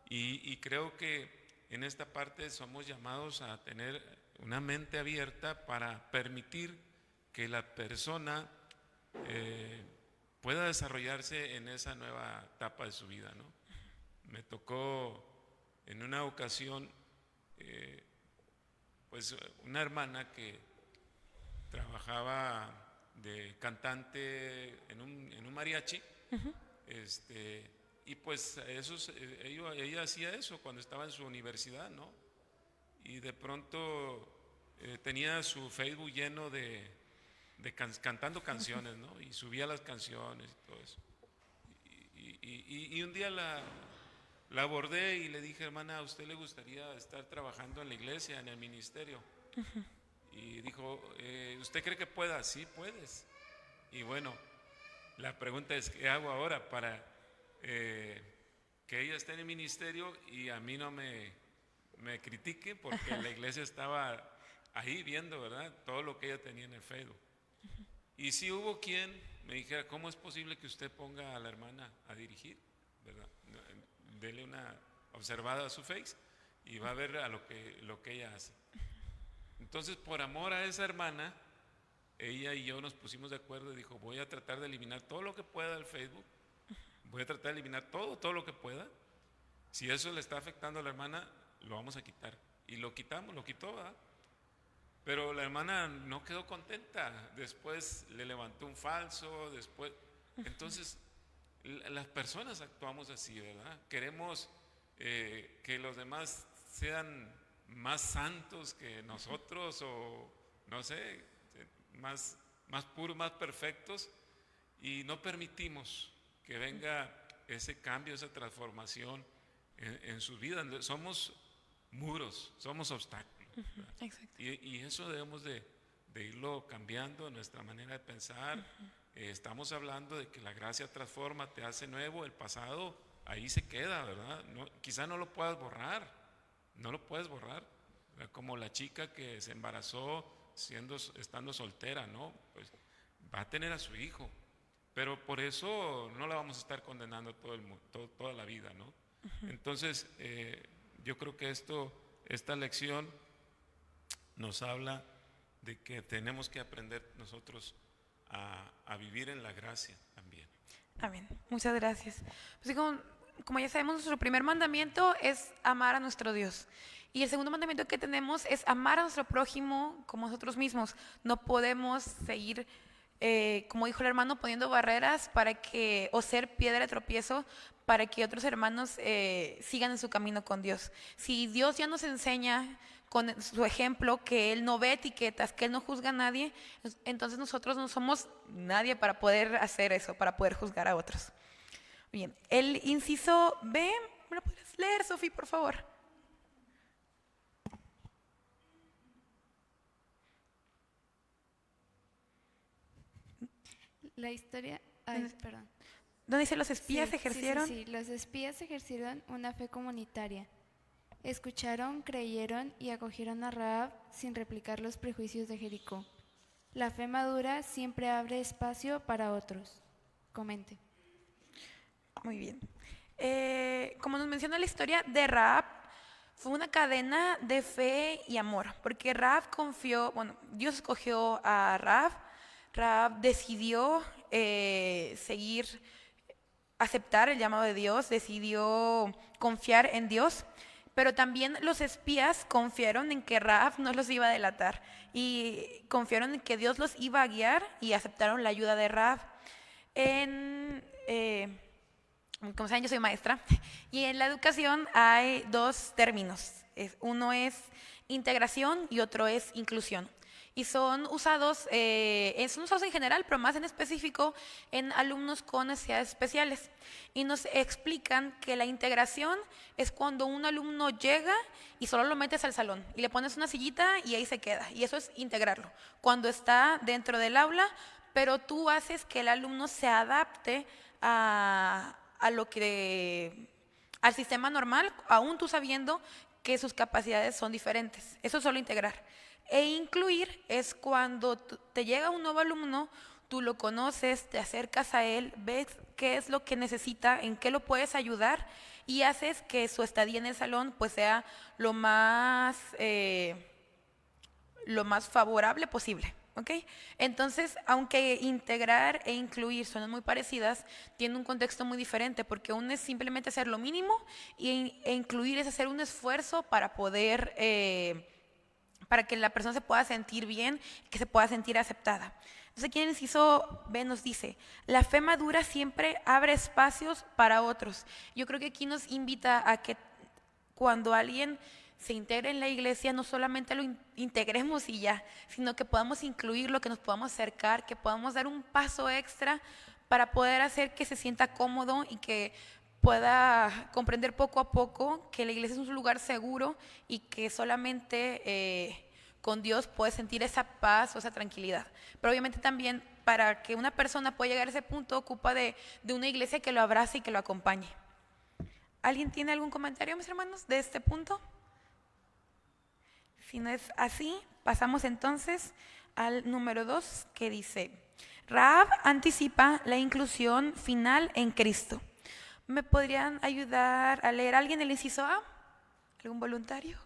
Y creo que en esta parte somos llamados a tener una mente abierta para permitir que la persona pueda desarrollarse en esa nueva etapa de su vida, ¿no? Me tocó en una ocasión pues una hermana que trabajaba de cantante en un mariachi. Y pues ella hacía eso cuando estaba en su universidad, ¿no? Y de pronto tenía su Facebook lleno de cantando canciones, ¿no? Y subía las canciones y todo eso. Y un día la abordé y le dije, hermana, ¿a usted le gustaría estar trabajando en la iglesia, en el ministerio? Y dijo, ¿usted cree que pueda? Sí, puedes. Y bueno, la pregunta es, ¿qué hago ahora para que ella esté en el ministerio y a mí no me critique? Porque la iglesia estaba ahí viendo, ¿verdad?, todo lo que ella tenía en el Facebook. Y sí hubo quien me dijera, ¿cómo es posible que usted ponga a la hermana a dirigir? ¿Verdad? Dele una observada a su face y va a ver a lo que ella hace. Entonces, por amor a esa hermana, ella y yo nos pusimos de acuerdo y dijo, voy a tratar de eliminar todo lo que pueda del Facebook, voy a tratar de eliminar todo lo que pueda. Si eso le está afectando a la hermana, lo vamos a quitar. Y lo quitó, ¿verdad? Pero la hermana no quedó contenta, después le levantó un falso, después, Entonces, las personas actuamos así, ¿verdad? Queremos que los demás sean más santos que nosotros o, no sé, más puros, más perfectos, y no permitimos que venga ese cambio, esa transformación en su vida. Somos muros, somos obstáculos. Exacto. Y eso debemos de irlo cambiando, nuestra manera de pensar. Estamos hablando de que la gracia transforma, te hace nuevo. El pasado ahí se queda, ¿verdad? Quizá no lo puedas borrar, ¿verdad? Como la chica que se embarazó estando soltera, ¿no? Pues va a tener a su hijo, pero por eso no la vamos a estar condenando toda la vida, ¿no? Entonces, yo creo que esta lección nos habla de que tenemos que aprender nosotros a vivir en la gracia también. Amén. Muchas gracias. Pues como ya sabemos, nuestro primer mandamiento es amar a nuestro Dios. Y el segundo mandamiento que tenemos es amar a nuestro prójimo como nosotros mismos. No podemos seguir, como dijo el hermano, poniendo barreras o ser piedra de tropiezo para que otros hermanos sigan en su camino con Dios. Si Dios ya nos enseña con su ejemplo que Él no ve etiquetas, que Él no juzga a nadie, entonces nosotros no somos nadie para poder hacer eso, para poder juzgar a otros. Bien, el inciso B, ¿me lo puedes leer, Sofía, por favor? La historia, perdón. ¿Dónde dice los espías Sí, ejercieron? Sí, los espías ejercieron una fe comunitaria. Escucharon, creyeron y acogieron a Rahab sin replicar los prejuicios de Jericó. La fe madura siempre abre espacio para otros. Comente. Muy bien. Como nos menciona la historia de Rahab, fue una cadena de fe y amor, porque Rahab confió, Dios escogió a Rahab. Rahab decidió aceptar el llamado de Dios, decidió confiar en Dios, pero también los espías confiaron en que Rahab no los iba a delatar y confiaron en que Dios los iba a guiar y aceptaron la ayuda de Rahab. Como saben, yo soy maestra y en la educación hay dos términos. Uno es integración y otro es inclusión. Y son usados en general, pero más en específico en alumnos con necesidades especiales. Y nos explican que la integración es cuando un alumno llega y solo lo metes al salón y le pones una sillita y ahí se queda. Y eso es integrarlo. Cuando está dentro del aula, pero tú haces que el alumno se adapte al sistema normal, aún tú sabiendo que sus capacidades son diferentes. Eso es solo integrar. E incluir es cuando te llega un nuevo alumno, tú lo conoces, te acercas a él, ves qué es lo que necesita, en qué lo puedes ayudar y haces que su estadía en el salón pues sea lo más favorable posible. ¿Okay? Entonces, aunque integrar e incluir son muy parecidas, tiene un contexto muy diferente, porque uno es simplemente hacer lo mínimo e incluir es hacer un esfuerzo para poder para que la persona se pueda sentir bien, que se pueda sentir aceptada. Entonces aquí en el inciso B nos dice, la fe madura siempre abre espacios para otros. Yo creo que aquí nos invita a que cuando alguien se integre en la iglesia, no solamente lo integremos y ya, sino que podamos incluirlo, que nos podamos acercar, que podamos dar un paso extra para poder hacer que se sienta cómodo y que pueda comprender poco a poco que la iglesia es un lugar seguro y que solamente con Dios puede sentir esa paz o esa tranquilidad. Pero obviamente también para que una persona pueda llegar a ese punto ocupa de una iglesia que lo abrace y que lo acompañe. ¿Alguien tiene algún comentario, mis hermanos, de este punto? Si no es así, pasamos entonces al número 2 que dice, Rahab anticipa la inclusión final en Cristo. ¿Me podrían ayudar a leer alguien el inciso A? ¿Algún voluntario?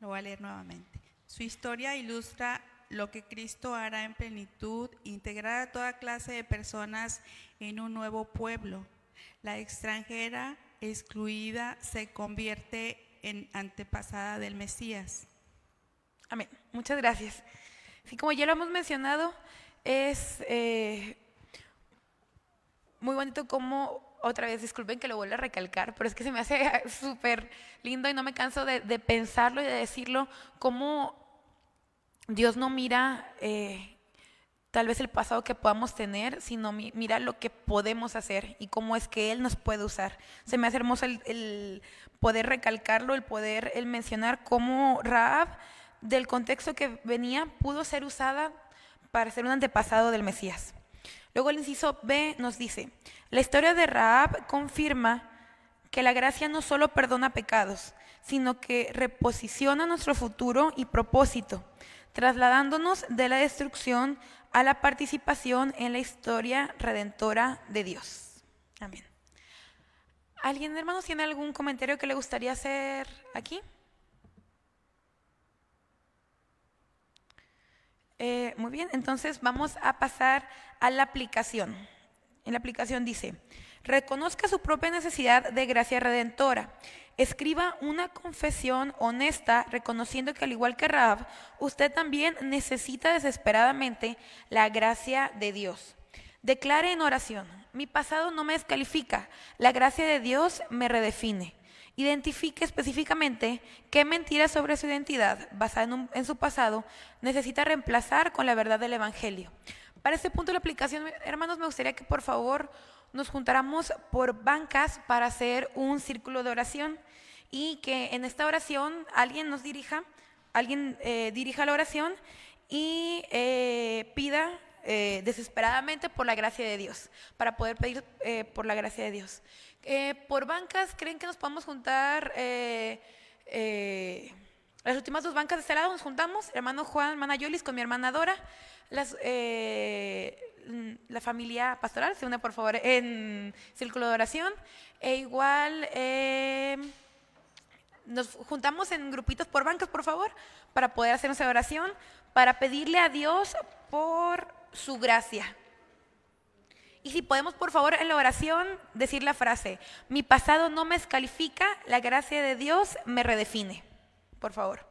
Lo voy a leer nuevamente. Su historia ilustra lo que Cristo hará en plenitud, integrar a toda clase de personas en un nuevo pueblo. La extranjera excluida se convierte en antepasada del Mesías. Amén. Muchas gracias. Así como ya lo hemos mencionado, es muy bonito como, otra vez, disculpen que lo vuelva a recalcar, pero es que se me hace súper lindo y no me canso de pensarlo y de decirlo, cómo Dios no mira tal vez el pasado que podamos tener, sino mira lo que podemos hacer y cómo es que Él nos puede usar. Se me hace hermoso el poder recalcarlo, el mencionar cómo Rahab, del contexto que venía, pudo ser usada para ser un antepasado del Mesías. Luego el inciso B nos dice, la historia de Rahab confirma que la gracia no solo perdona pecados, sino que reposiciona nuestro futuro y propósito, trasladándonos de la destrucción a la participación en la historia redentora de Dios. Amén. ¿Alguien, hermanos, tiene algún comentario que le gustaría hacer aquí? Muy bien, entonces vamos a pasar a la aplicación. En la aplicación dice, reconozca su propia necesidad de gracia redentora. Escriba una confesión honesta, reconociendo que al igual que Rahab, usted también necesita desesperadamente la gracia de Dios. Declare en oración, mi pasado no me descalifica, la gracia de Dios me redefine. Identifique específicamente qué mentiras sobre su identidad, basada en su pasado, necesita reemplazar con la verdad del Evangelio. Para este punto de la aplicación, hermanos, me gustaría que por favor nos juntáramos por bancas para hacer un círculo de oración y que en esta oración alguien nos dirija, dirija la oración y pida desesperadamente por la gracia de Dios, para poder pedir por la gracia de Dios. Por bancas, ¿creen que nos podemos juntar? Las últimas dos bancas de este lado nos juntamos, hermano Juan, hermana Yolis con mi hermana Dora. La familia pastoral se une por favor en círculo de oración. E igual nos juntamos en grupitos por bancas, por favor, para poder hacer esa oración, para pedirle a Dios por su gracia. Y si podemos, por favor, en la oración decir la frase, mi pasado no me descalifica, la gracia de Dios me redefine. Por favor.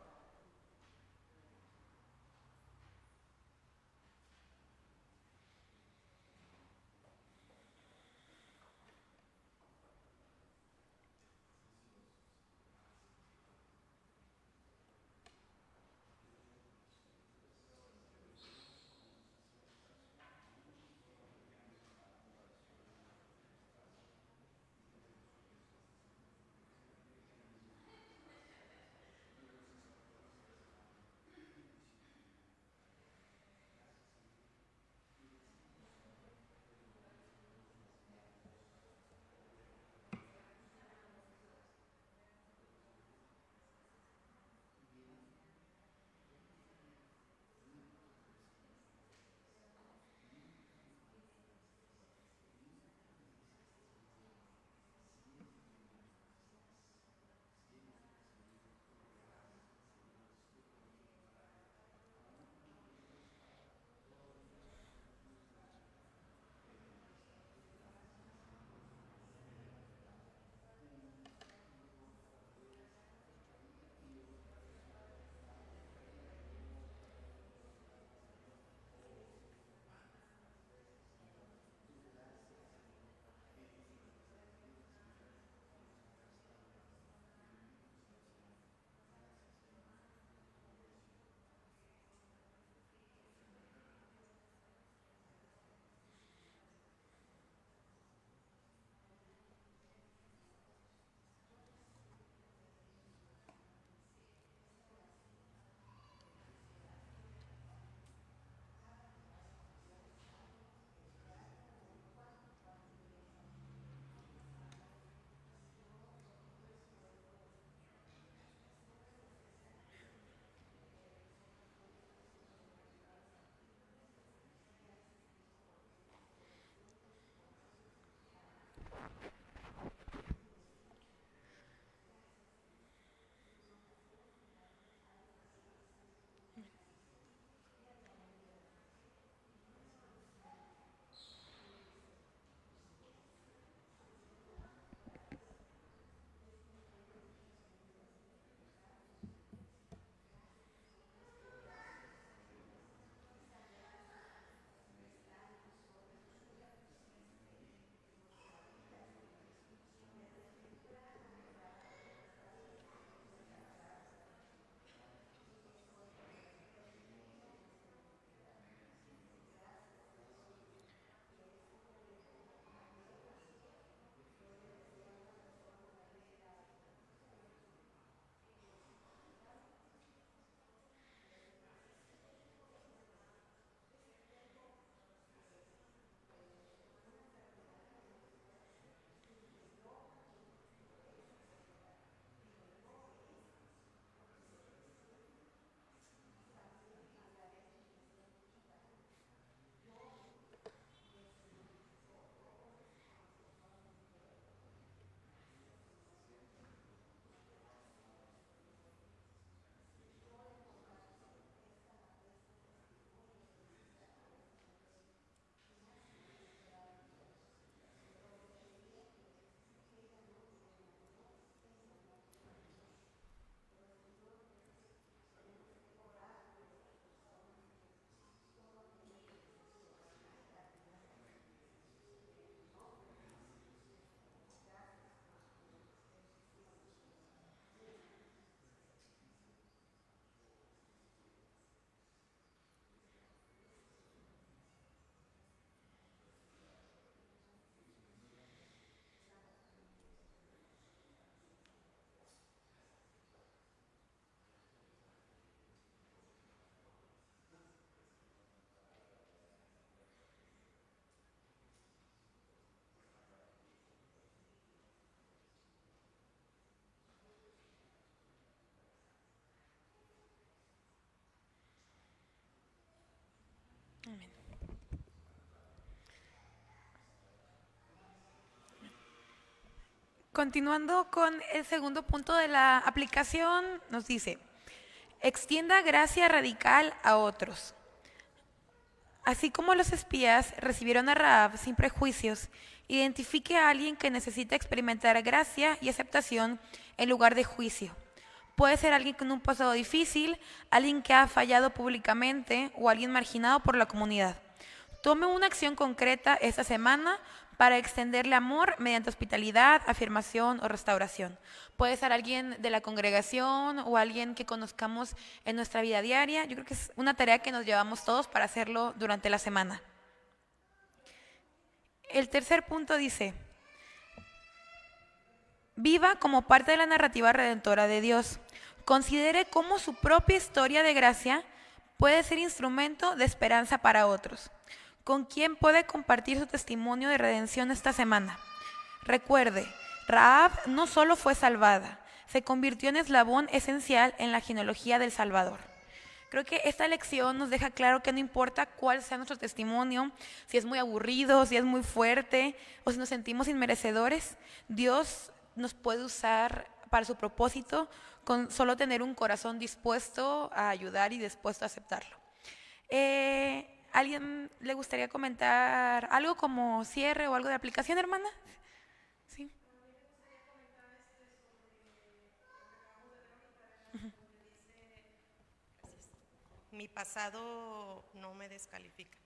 Continuando con el segundo punto de la aplicación, nos dice, extienda gracia radical a otros. Así como los espías recibieron a Rahab sin prejuicios, identifique a alguien que necesita experimentar gracia y aceptación en lugar de juicio. Puede ser alguien con un pasado difícil, alguien que ha fallado públicamente o alguien marginado por la comunidad. Tome una acción concreta esta semana para extenderle amor mediante hospitalidad, afirmación o restauración. Puede ser alguien de la congregación o alguien que conozcamos en nuestra vida diaria. Yo creo que es una tarea que nos llevamos todos para hacerlo durante la semana. El tercer punto dice, viva como parte de la narrativa redentora de Dios. Considere cómo su propia historia de gracia puede ser instrumento de esperanza para otros. ¿Con quién puede compartir su testimonio de redención esta semana? Recuerde, Rahab no solo fue salvada, se convirtió en eslabón esencial en la genealogía del Salvador. Creo que esta lección nos deja claro que no importa cuál sea nuestro testimonio, si es muy aburrido, si es muy fuerte o si nos sentimos inmerecedores, Dios nos puede usar para su propósito con solo tener un corazón dispuesto a ayudar y dispuesto a aceptarlo. ¿Alguien le gustaría comentar algo como cierre o algo de aplicación, hermana? Sí. Mi pasado no me descalifica.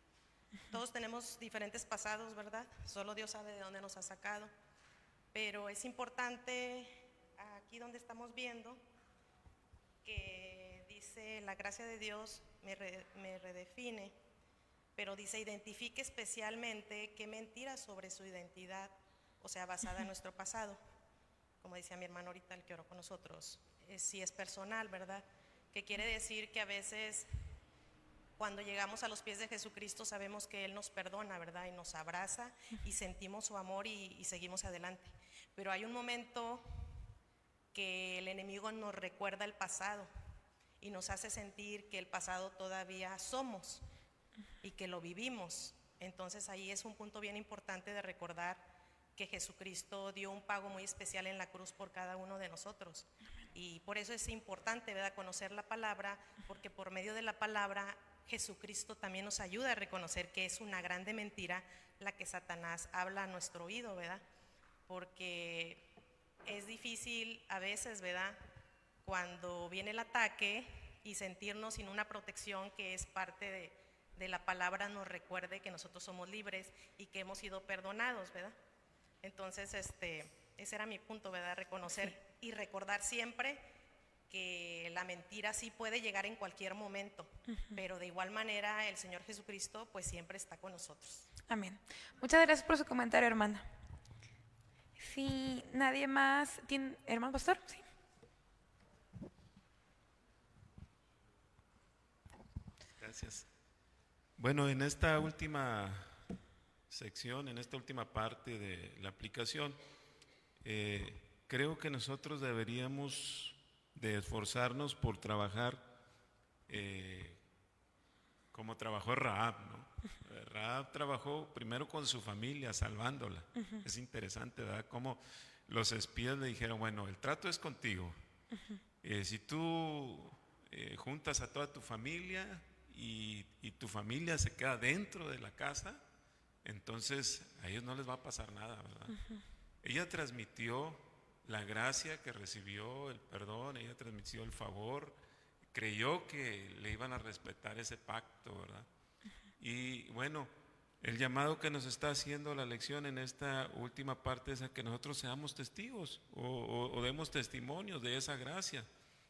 Todos tenemos diferentes pasados, ¿verdad? Solo Dios sabe de dónde nos ha sacado. Pero es importante, aquí donde estamos viendo, que dice, la gracia de Dios me redefine, pero dice, identifique especialmente qué mentiras sobre su identidad, o sea, basada en nuestro pasado. Como decía mi hermano ahorita, el que oró con nosotros, si es personal, ¿verdad? Que quiere decir que a veces cuando llegamos a los pies de Jesucristo sabemos que Él nos perdona, ¿verdad? Y nos abraza y sentimos su amor y seguimos adelante. Pero hay un momento que el enemigo nos recuerda el pasado y nos hace sentir que el pasado todavía somos y que lo vivimos. Entonces ahí es un punto bien importante de recordar que Jesucristo dio un pago muy especial en la cruz por cada uno de nosotros. Y por eso es importante, ¿verdad?, conocer la palabra, porque por medio de la palabra Jesucristo también nos ayuda a reconocer que es una grande mentira la que Satanás habla a nuestro oído, ¿verdad? Porque es difícil a veces, ¿verdad?, cuando viene el ataque y sentirnos sin una protección que es parte de la palabra nos recuerde que nosotros somos libres y que hemos sido perdonados, ¿verdad? Entonces, ese era mi punto, ¿verdad? Reconocer y recordar siempre que la mentira sí puede llegar en cualquier momento, pero de igual manera el Señor Jesucristo pues siempre está con nosotros. Amén. Muchas gracias por su comentario, hermana. Si nadie más tiene, hermano pastor, sí. Gracias. Bueno, en esta última sección, en esta última parte de la aplicación, creo que nosotros deberíamos de esforzarnos por trabajar como trabajó Rahab, ¿no? Rahab trabajó primero con su familia, salvándola. Es interesante, ¿verdad? Cómo los espías le dijeron, bueno, el trato es contigo. Si tú juntas a toda tu familia y tu familia se queda dentro de la casa, entonces a ellos no les va a pasar nada, ¿verdad? Ella transmitió la gracia que recibió, el perdón, ella transmitió el favor, creyó que le iban a respetar ese pacto, ¿verdad? Y bueno, el llamado que nos está haciendo la lección en esta última parte es a que nosotros seamos testigos o demos testimonios de esa gracia,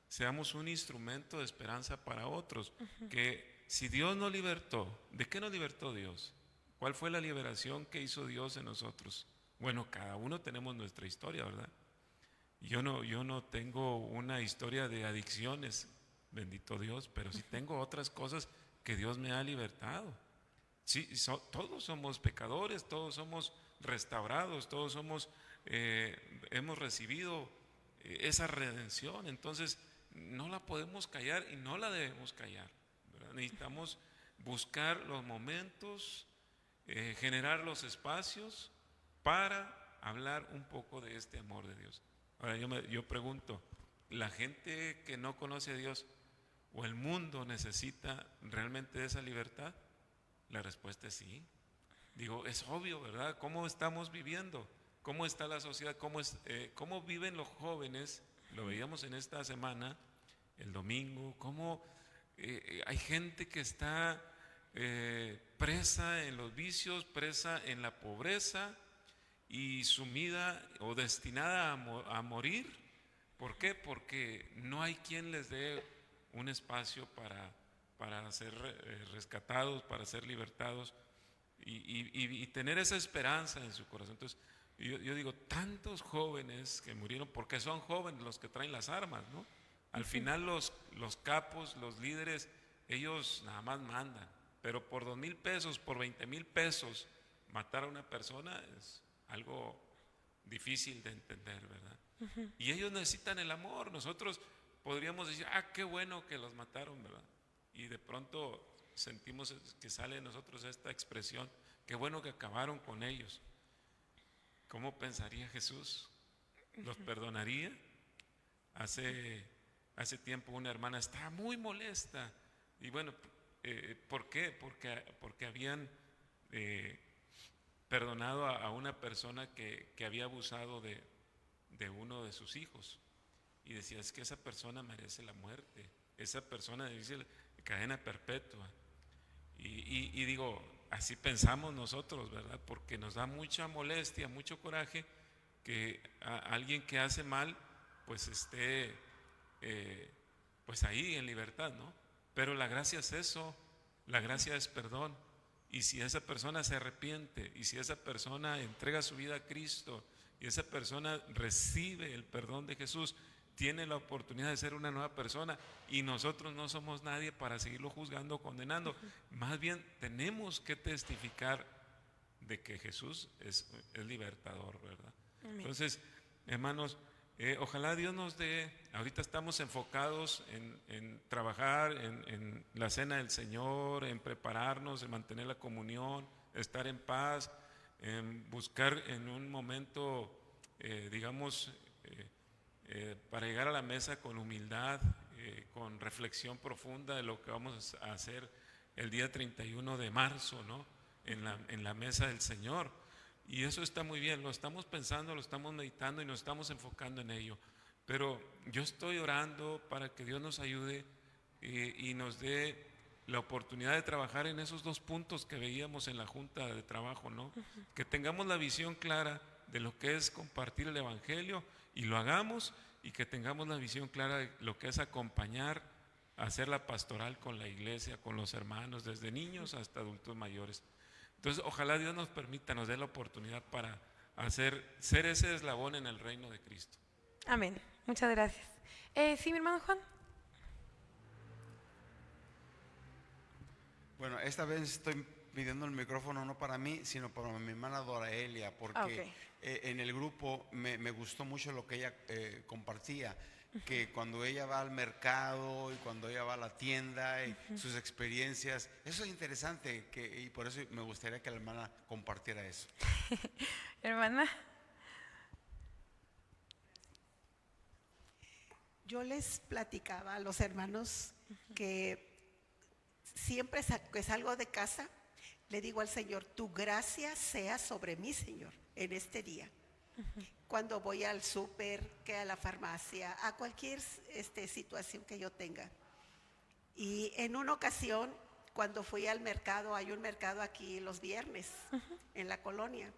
seamos un instrumento de esperanza para otros, que si Dios nos libertó, ¿de qué nos libertó Dios? ¿Cuál fue la liberación que hizo Dios en nosotros? Bueno, cada uno tenemos nuestra historia, ¿verdad? Yo no tengo una historia de adicciones, bendito Dios, pero sí tengo otras cosas que Dios me ha libertado. Sí, todos somos pecadores, todos somos restaurados, todos hemos recibido esa redención, entonces no la podemos callar y no la debemos callar, ¿verdad? Necesitamos buscar los momentos, generar los espacios para hablar un poco de este amor de Dios. Ahora yo pregunto, ¿la gente que no conoce a Dios o el mundo necesita realmente de esa libertad? La respuesta es sí. Digo, es obvio, ¿verdad? ¿Cómo estamos viviendo? ¿Cómo está la sociedad? ¿Cómo viven los jóvenes? Lo veíamos en esta semana, el domingo, cómo hay gente que está presa en los vicios, presa en la pobreza y sumida o destinada a morir. ¿Por qué? Porque no hay quien les dé un espacio para ser rescatados, para ser libertados y tener esa esperanza en su corazón. Entonces, yo digo, tantos jóvenes que murieron, porque son jóvenes los que traen las armas, ¿no? Al final los capos, los líderes, ellos nada más mandan, pero por 2,000 pesos, por 20,000 pesos, matar a una persona es algo difícil de entender, ¿verdad? Y ellos necesitan el amor. Nosotros podríamos decir, qué bueno que los mataron, ¿verdad? Y de pronto sentimos que sale de nosotros esta expresión, qué bueno que acabaron con ellos. ¿Cómo pensaría Jesús? ¿Los perdonaría? Hace tiempo una hermana estaba muy molesta. Y bueno, ¿por qué? Porque habían perdonado a una persona que había abusado de uno de sus hijos. Y decía, es que esa persona merece la muerte. Esa persona merece cadena perpetua. Y digo, así pensamos nosotros, ¿verdad? Porque nos da mucha molestia, mucho coraje que alguien que hace mal pues esté pues ahí en libertad, ¿no? Pero la gracia es eso, la gracia es perdón. Y si esa persona se arrepiente, y si esa persona entrega su vida a Cristo, y esa persona recibe el perdón de Jesús, tiene la oportunidad de ser una nueva persona, y nosotros no somos nadie para seguirlo juzgando o condenando. Más bien tenemos que testificar de que Jesús es libertador, ¿verdad? Amén. Entonces, hermanos, ojalá Dios nos dé, ahorita estamos enfocados en trabajar en la cena del Señor, en prepararnos, en mantener la comunión, estar en paz, en buscar en un momento, digamos, para llegar a la mesa con humildad, con reflexión profunda de lo que vamos a hacer el día 31 de marzo, ¿no? En la mesa del Señor. Y eso está muy bien, lo estamos pensando, lo estamos meditando y nos estamos enfocando en ello. Pero yo estoy orando para que Dios nos ayude y nos dé la oportunidad de trabajar en esos 2 puntos que veíamos en la junta de trabajo, ¿no? Que tengamos la visión clara de lo que es compartir el Evangelio y lo hagamos, y que tengamos la visión clara de lo que es acompañar, hacer la pastoral con la iglesia, con los hermanos, desde niños hasta adultos mayores. Entonces, ojalá Dios nos permita, nos dé la oportunidad para ser ese eslabón en el reino de Cristo. Amén. Muchas gracias. Sí, mi hermano Juan. Bueno, esta vez estoy pidiendo el micrófono no para mí, sino para mi hermana Doraelia, porque en el grupo me gustó mucho lo que ella compartía, que cuando ella va al mercado y cuando ella va a la tienda y sus experiencias, eso es interesante, y por eso me gustaría que la hermana compartiera eso. Hermana. Yo les platicaba a los hermanos que siempre que salgo de casa, le digo al Señor, tu gracia sea sobre mí, Señor, en este día. Cuando voy al súper, que a la farmacia, a cualquier situación que yo tenga. Y en una ocasión, cuando fui al mercado, hay un mercado aquí los viernes, en la colonia,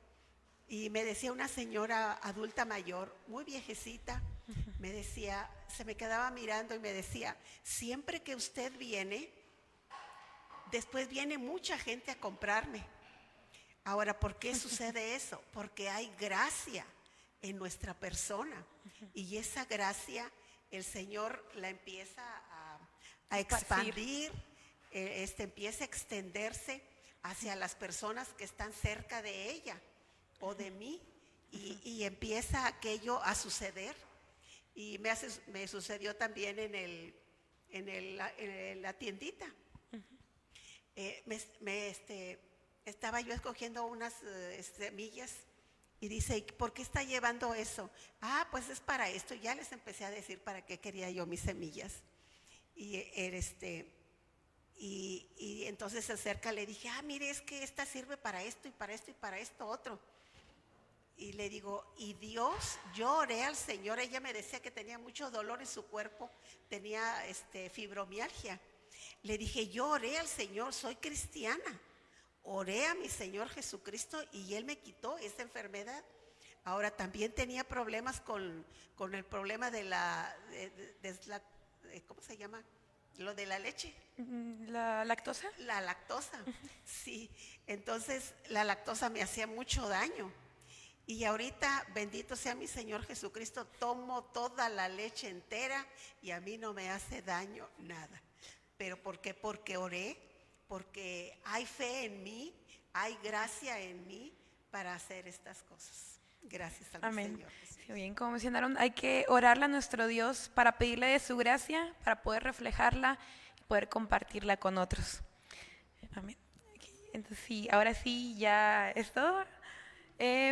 y me decía una señora adulta mayor, muy viejecita, me decía, se me quedaba mirando y me decía, siempre que usted viene, después viene mucha gente a comprarme. Ahora, ¿por qué sucede eso? Porque hay gracia en nuestra persona, y esa gracia el Señor la empieza a expandir, empieza a extenderse hacia las personas que están cerca de ella o de mí, y empieza aquello a suceder. Y me sucedió también en la tiendita. Estaba yo escogiendo unas semillas Y dice, ¿y por qué está llevando eso? Ah, pues es para esto. Ya les empecé a decir para qué quería yo mis semillas. Y entonces se acerca, le dije, mire, es que esta sirve para esto y para esto y para esto otro. Y le digo, y Dios, yo oré al Señor. Ella me decía que tenía mucho dolor en su cuerpo, tenía fibromialgia. Le dije, yo oré al Señor, soy cristiana. Oré a mi Señor Jesucristo y Él me quitó esa enfermedad. Ahora también tenía problemas con el problema de ¿cómo se llama? Lo de la leche. ¿La lactosa? La lactosa, sí. Entonces la lactosa me hacía mucho daño. Y ahorita, bendito sea mi Señor Jesucristo, tomo toda la leche entera y a mí no me hace daño nada. ¿Pero por qué? Porque oré. Porque hay fe en mí, hay gracia en mí para hacer estas cosas. Gracias al Señor. Sí, bien, como mencionaron, hay que orarle a nuestro Dios para pedirle de su gracia, para poder reflejarla y poder compartirla con otros. Amén. Entonces, sí, ahora sí, ya es todo.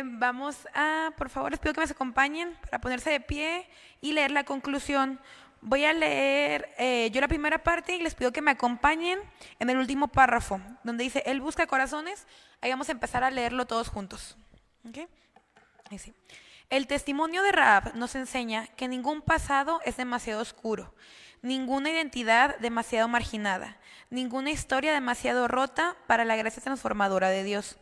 Vamos a, por favor, les pido que me acompañen para ponerse de pie y leer la conclusión. Voy a leer yo la primera parte y les pido que me acompañen en el último párrafo, donde dice, Él busca corazones. Ahí vamos a empezar a leerlo todos juntos. ¿Okay? Ahí sí. El testimonio de Rahab nos enseña que ningún pasado es demasiado oscuro, ninguna identidad demasiado marginada, ninguna historia demasiado rota para la gracia transformadora de Dios.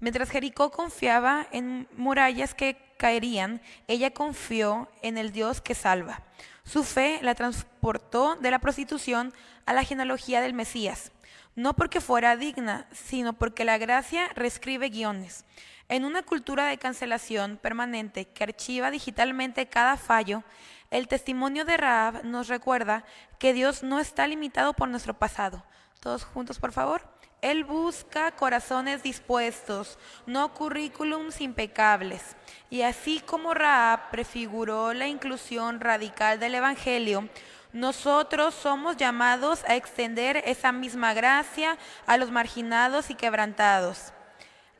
Mientras Jericó confiaba en murallas que caerían, ella confió en el Dios que salva. Su fe la transportó de la prostitución a la genealogía del Mesías, no porque fuera digna, sino porque la gracia reescribe guiones. En una cultura de cancelación permanente que archiva digitalmente cada fallo, el testimonio de Rahab nos recuerda que Dios no está limitado por nuestro pasado. Todos juntos, por favor. Él busca corazones dispuestos, no currículums impecables. Y así como Rahab prefiguró la inclusión radical del Evangelio, nosotros somos llamados a extender esa misma gracia a los marginados y quebrantados.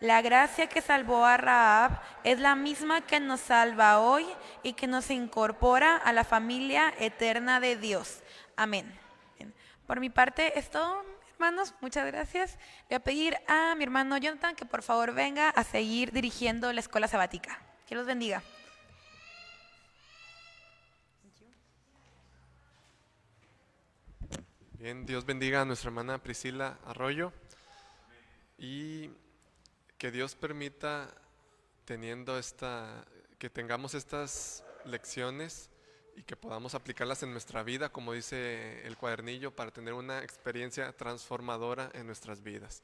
La gracia que salvó a Rahab es la misma que nos salva hoy y que nos incorpora a la familia eterna de Dios. Amén. Bien. Por mi parte es todo. Hermanos, muchas gracias. Le voy a pedir a mi hermano Jonathan que por favor venga a seguir dirigiendo la escuela sabática. Que los bendiga. Bien, Dios bendiga a nuestra hermana Priscila Arroyo y que Dios permita que tengamos estas lecciones y que podamos aplicarlas en nuestra vida, como dice el cuadernillo, para tener una experiencia transformadora en nuestras vidas.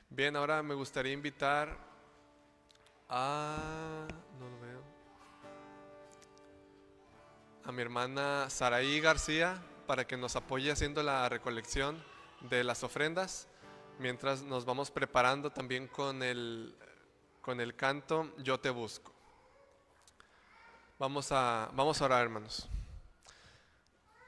Bien, ahora me gustaría invitar a mi hermana Saraí García para que nos apoye haciendo la recolección de las ofrendas, mientras nos vamos preparando también con el canto Yo te busco. Vamos a orar, hermanos.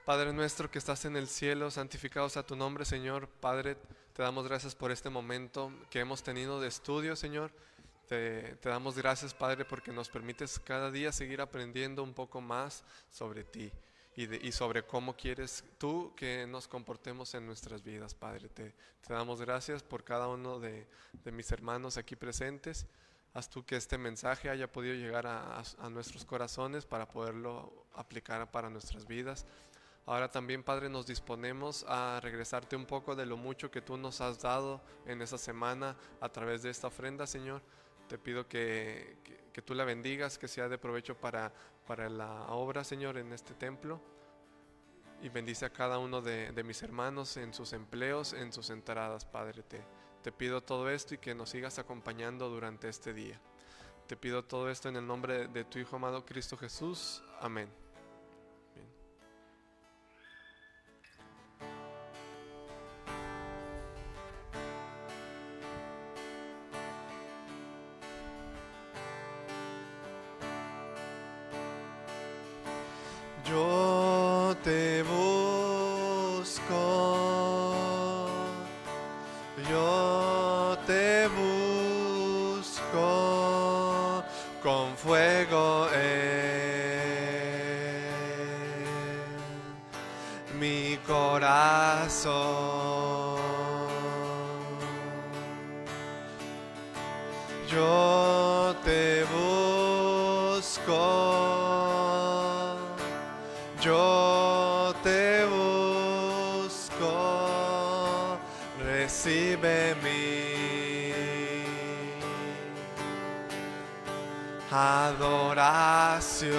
Padre nuestro que estás en el cielo, santificado sea tu nombre, Señor. Padre, te damos gracias por este momento que hemos tenido de estudio, Señor. Te damos gracias, Padre, porque nos permites cada día seguir aprendiendo un poco más sobre ti y sobre cómo quieres tú que nos comportemos en nuestras vidas, Padre. Te damos gracias por cada uno de mis hermanos aquí presentes. Haz tú que este mensaje haya podido llegar a nuestros corazones para poderlo aplicar para nuestras vidas. Ahora también, Padre, nos disponemos a regresarte un poco de lo mucho que tú nos has dado en esa semana a través de esta ofrenda, Señor. Te pido que tú la bendigas, que sea de provecho para la obra, Señor, en este templo. Y bendice a cada uno de mis hermanos en sus empleos, en sus entradas, Padre. Te pido todo esto y que nos sigas acompañando durante este día. Te pido todo esto en el nombre de tu Hijo amado Cristo Jesús. Amén. Bien. Yo te busco, yo te busco mi corazón. Yo te busco, yo te busco, recibe mi adoración.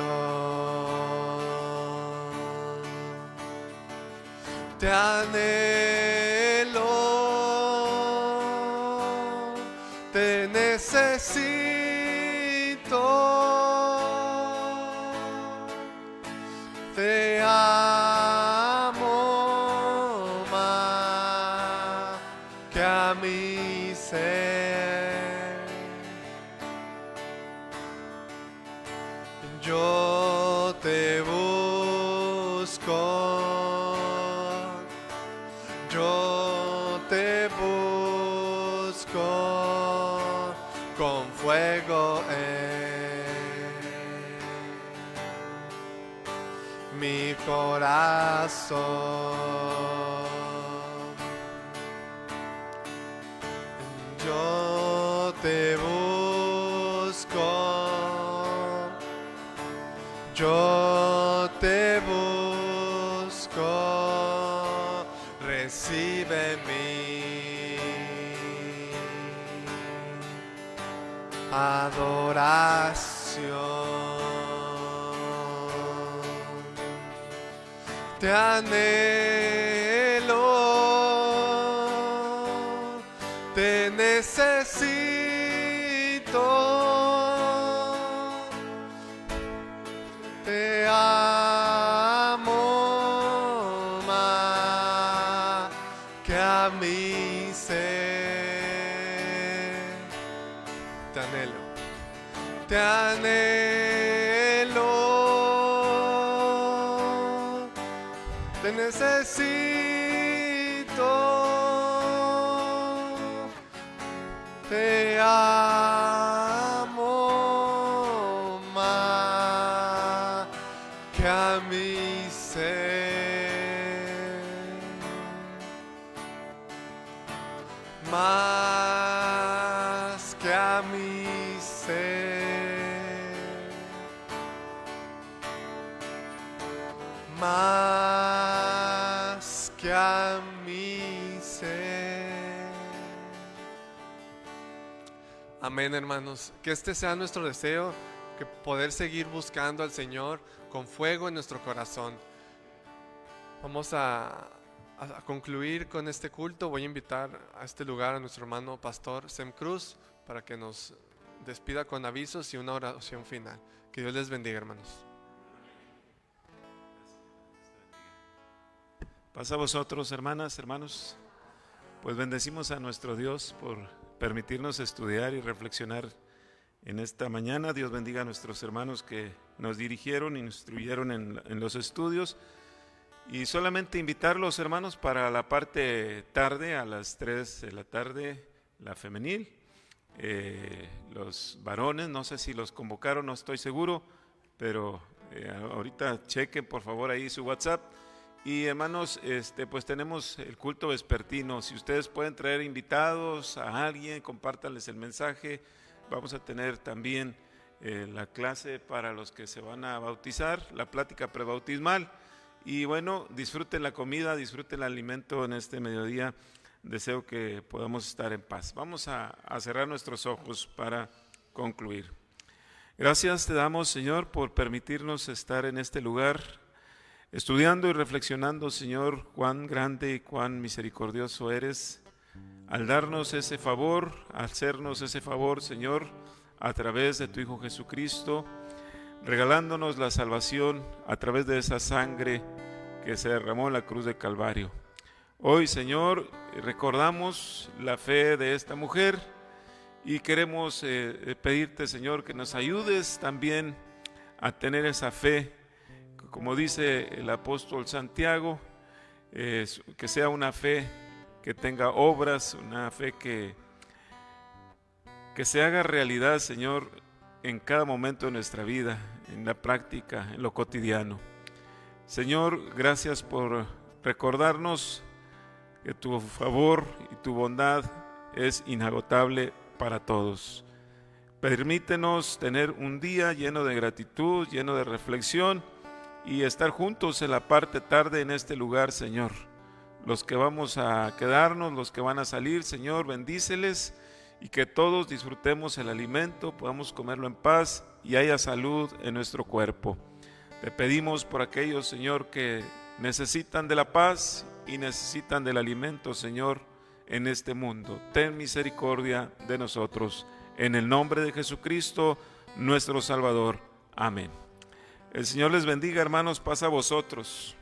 Te anhelo, te necesito, te amo más que a mi ser. Yo te busco, yo te busco con fuego en mi corazón. Yo te busco, yo te busco, recibe mi adoración. Te anhelo, te necesito, te amo más que a mi ser. Te anhelo, te anhelo, te necesito, te amo más que a mi ser, más que a mi ser, más que a mi ser. Amén, hermanos. Que este sea nuestro deseo, que poder seguir buscando al Señor con fuego en nuestro corazón. Vamos a concluir con este culto. Voy a invitar a este lugar a nuestro hermano pastor Sem Cruz para que nos despida con avisos y una oración final. Que Dios les bendiga, hermanos. Paz a vosotros, hermanas, hermanos. Pues bendecimos a nuestro Dios por permitirnos estudiar y reflexionar en esta mañana. Dios bendiga a nuestros hermanos que nos dirigieron y nos instruyeron en los estudios. Y solamente invitarlos, hermanos, para la parte tarde, a las 3 de la tarde, la femenil. Los varones, no sé si los convocaron, no estoy seguro, pero ahorita chequen por favor ahí su WhatsApp. Y hermanos, pues tenemos el culto vespertino. Si ustedes pueden traer invitados a alguien, compártanles el mensaje. Vamos a tener también la clase para los que se van a bautizar, la plática prebautismal. Y bueno, disfruten la comida, disfruten el alimento en este mediodía. Deseo que podamos estar en paz. Vamos a cerrar nuestros ojos para concluir. Gracias te damos, Señor, por permitirnos estar en este lugar, estudiando y reflexionando, Señor, cuán grande y cuán misericordioso eres, al darnos ese favor, al hacernos ese favor, Señor, a través de tu Hijo Jesucristo, regalándonos la salvación a través de esa sangre que se derramó en la cruz de Calvario. Hoy, Señor, recordamos la fe de esta mujer y queremos pedirte, Señor, que nos ayudes también a tener esa fe, como dice el apóstol Santiago, que sea una fe que tenga obras, una fe que se haga realidad, Señor, en cada momento de nuestra vida, en la práctica, en lo cotidiano. Señor, gracias por recordarnos que tu favor y tu bondad es inagotable para todos. Permítenos tener un día lleno de gratitud, lleno de reflexión y estar juntos en la parte tarde en este lugar, Señor. Los que vamos a quedarnos, los que van a salir, Señor, bendíceles y que todos disfrutemos el alimento, podamos comerlo en paz y haya salud en nuestro cuerpo. Te pedimos por aquellos, Señor, que necesitan de la paz y necesitan del alimento, Señor, en este mundo. Ten misericordia de nosotros. En el nombre de Jesucristo, nuestro Salvador. Amén. El Señor les bendiga, hermanos. Paz a vosotros.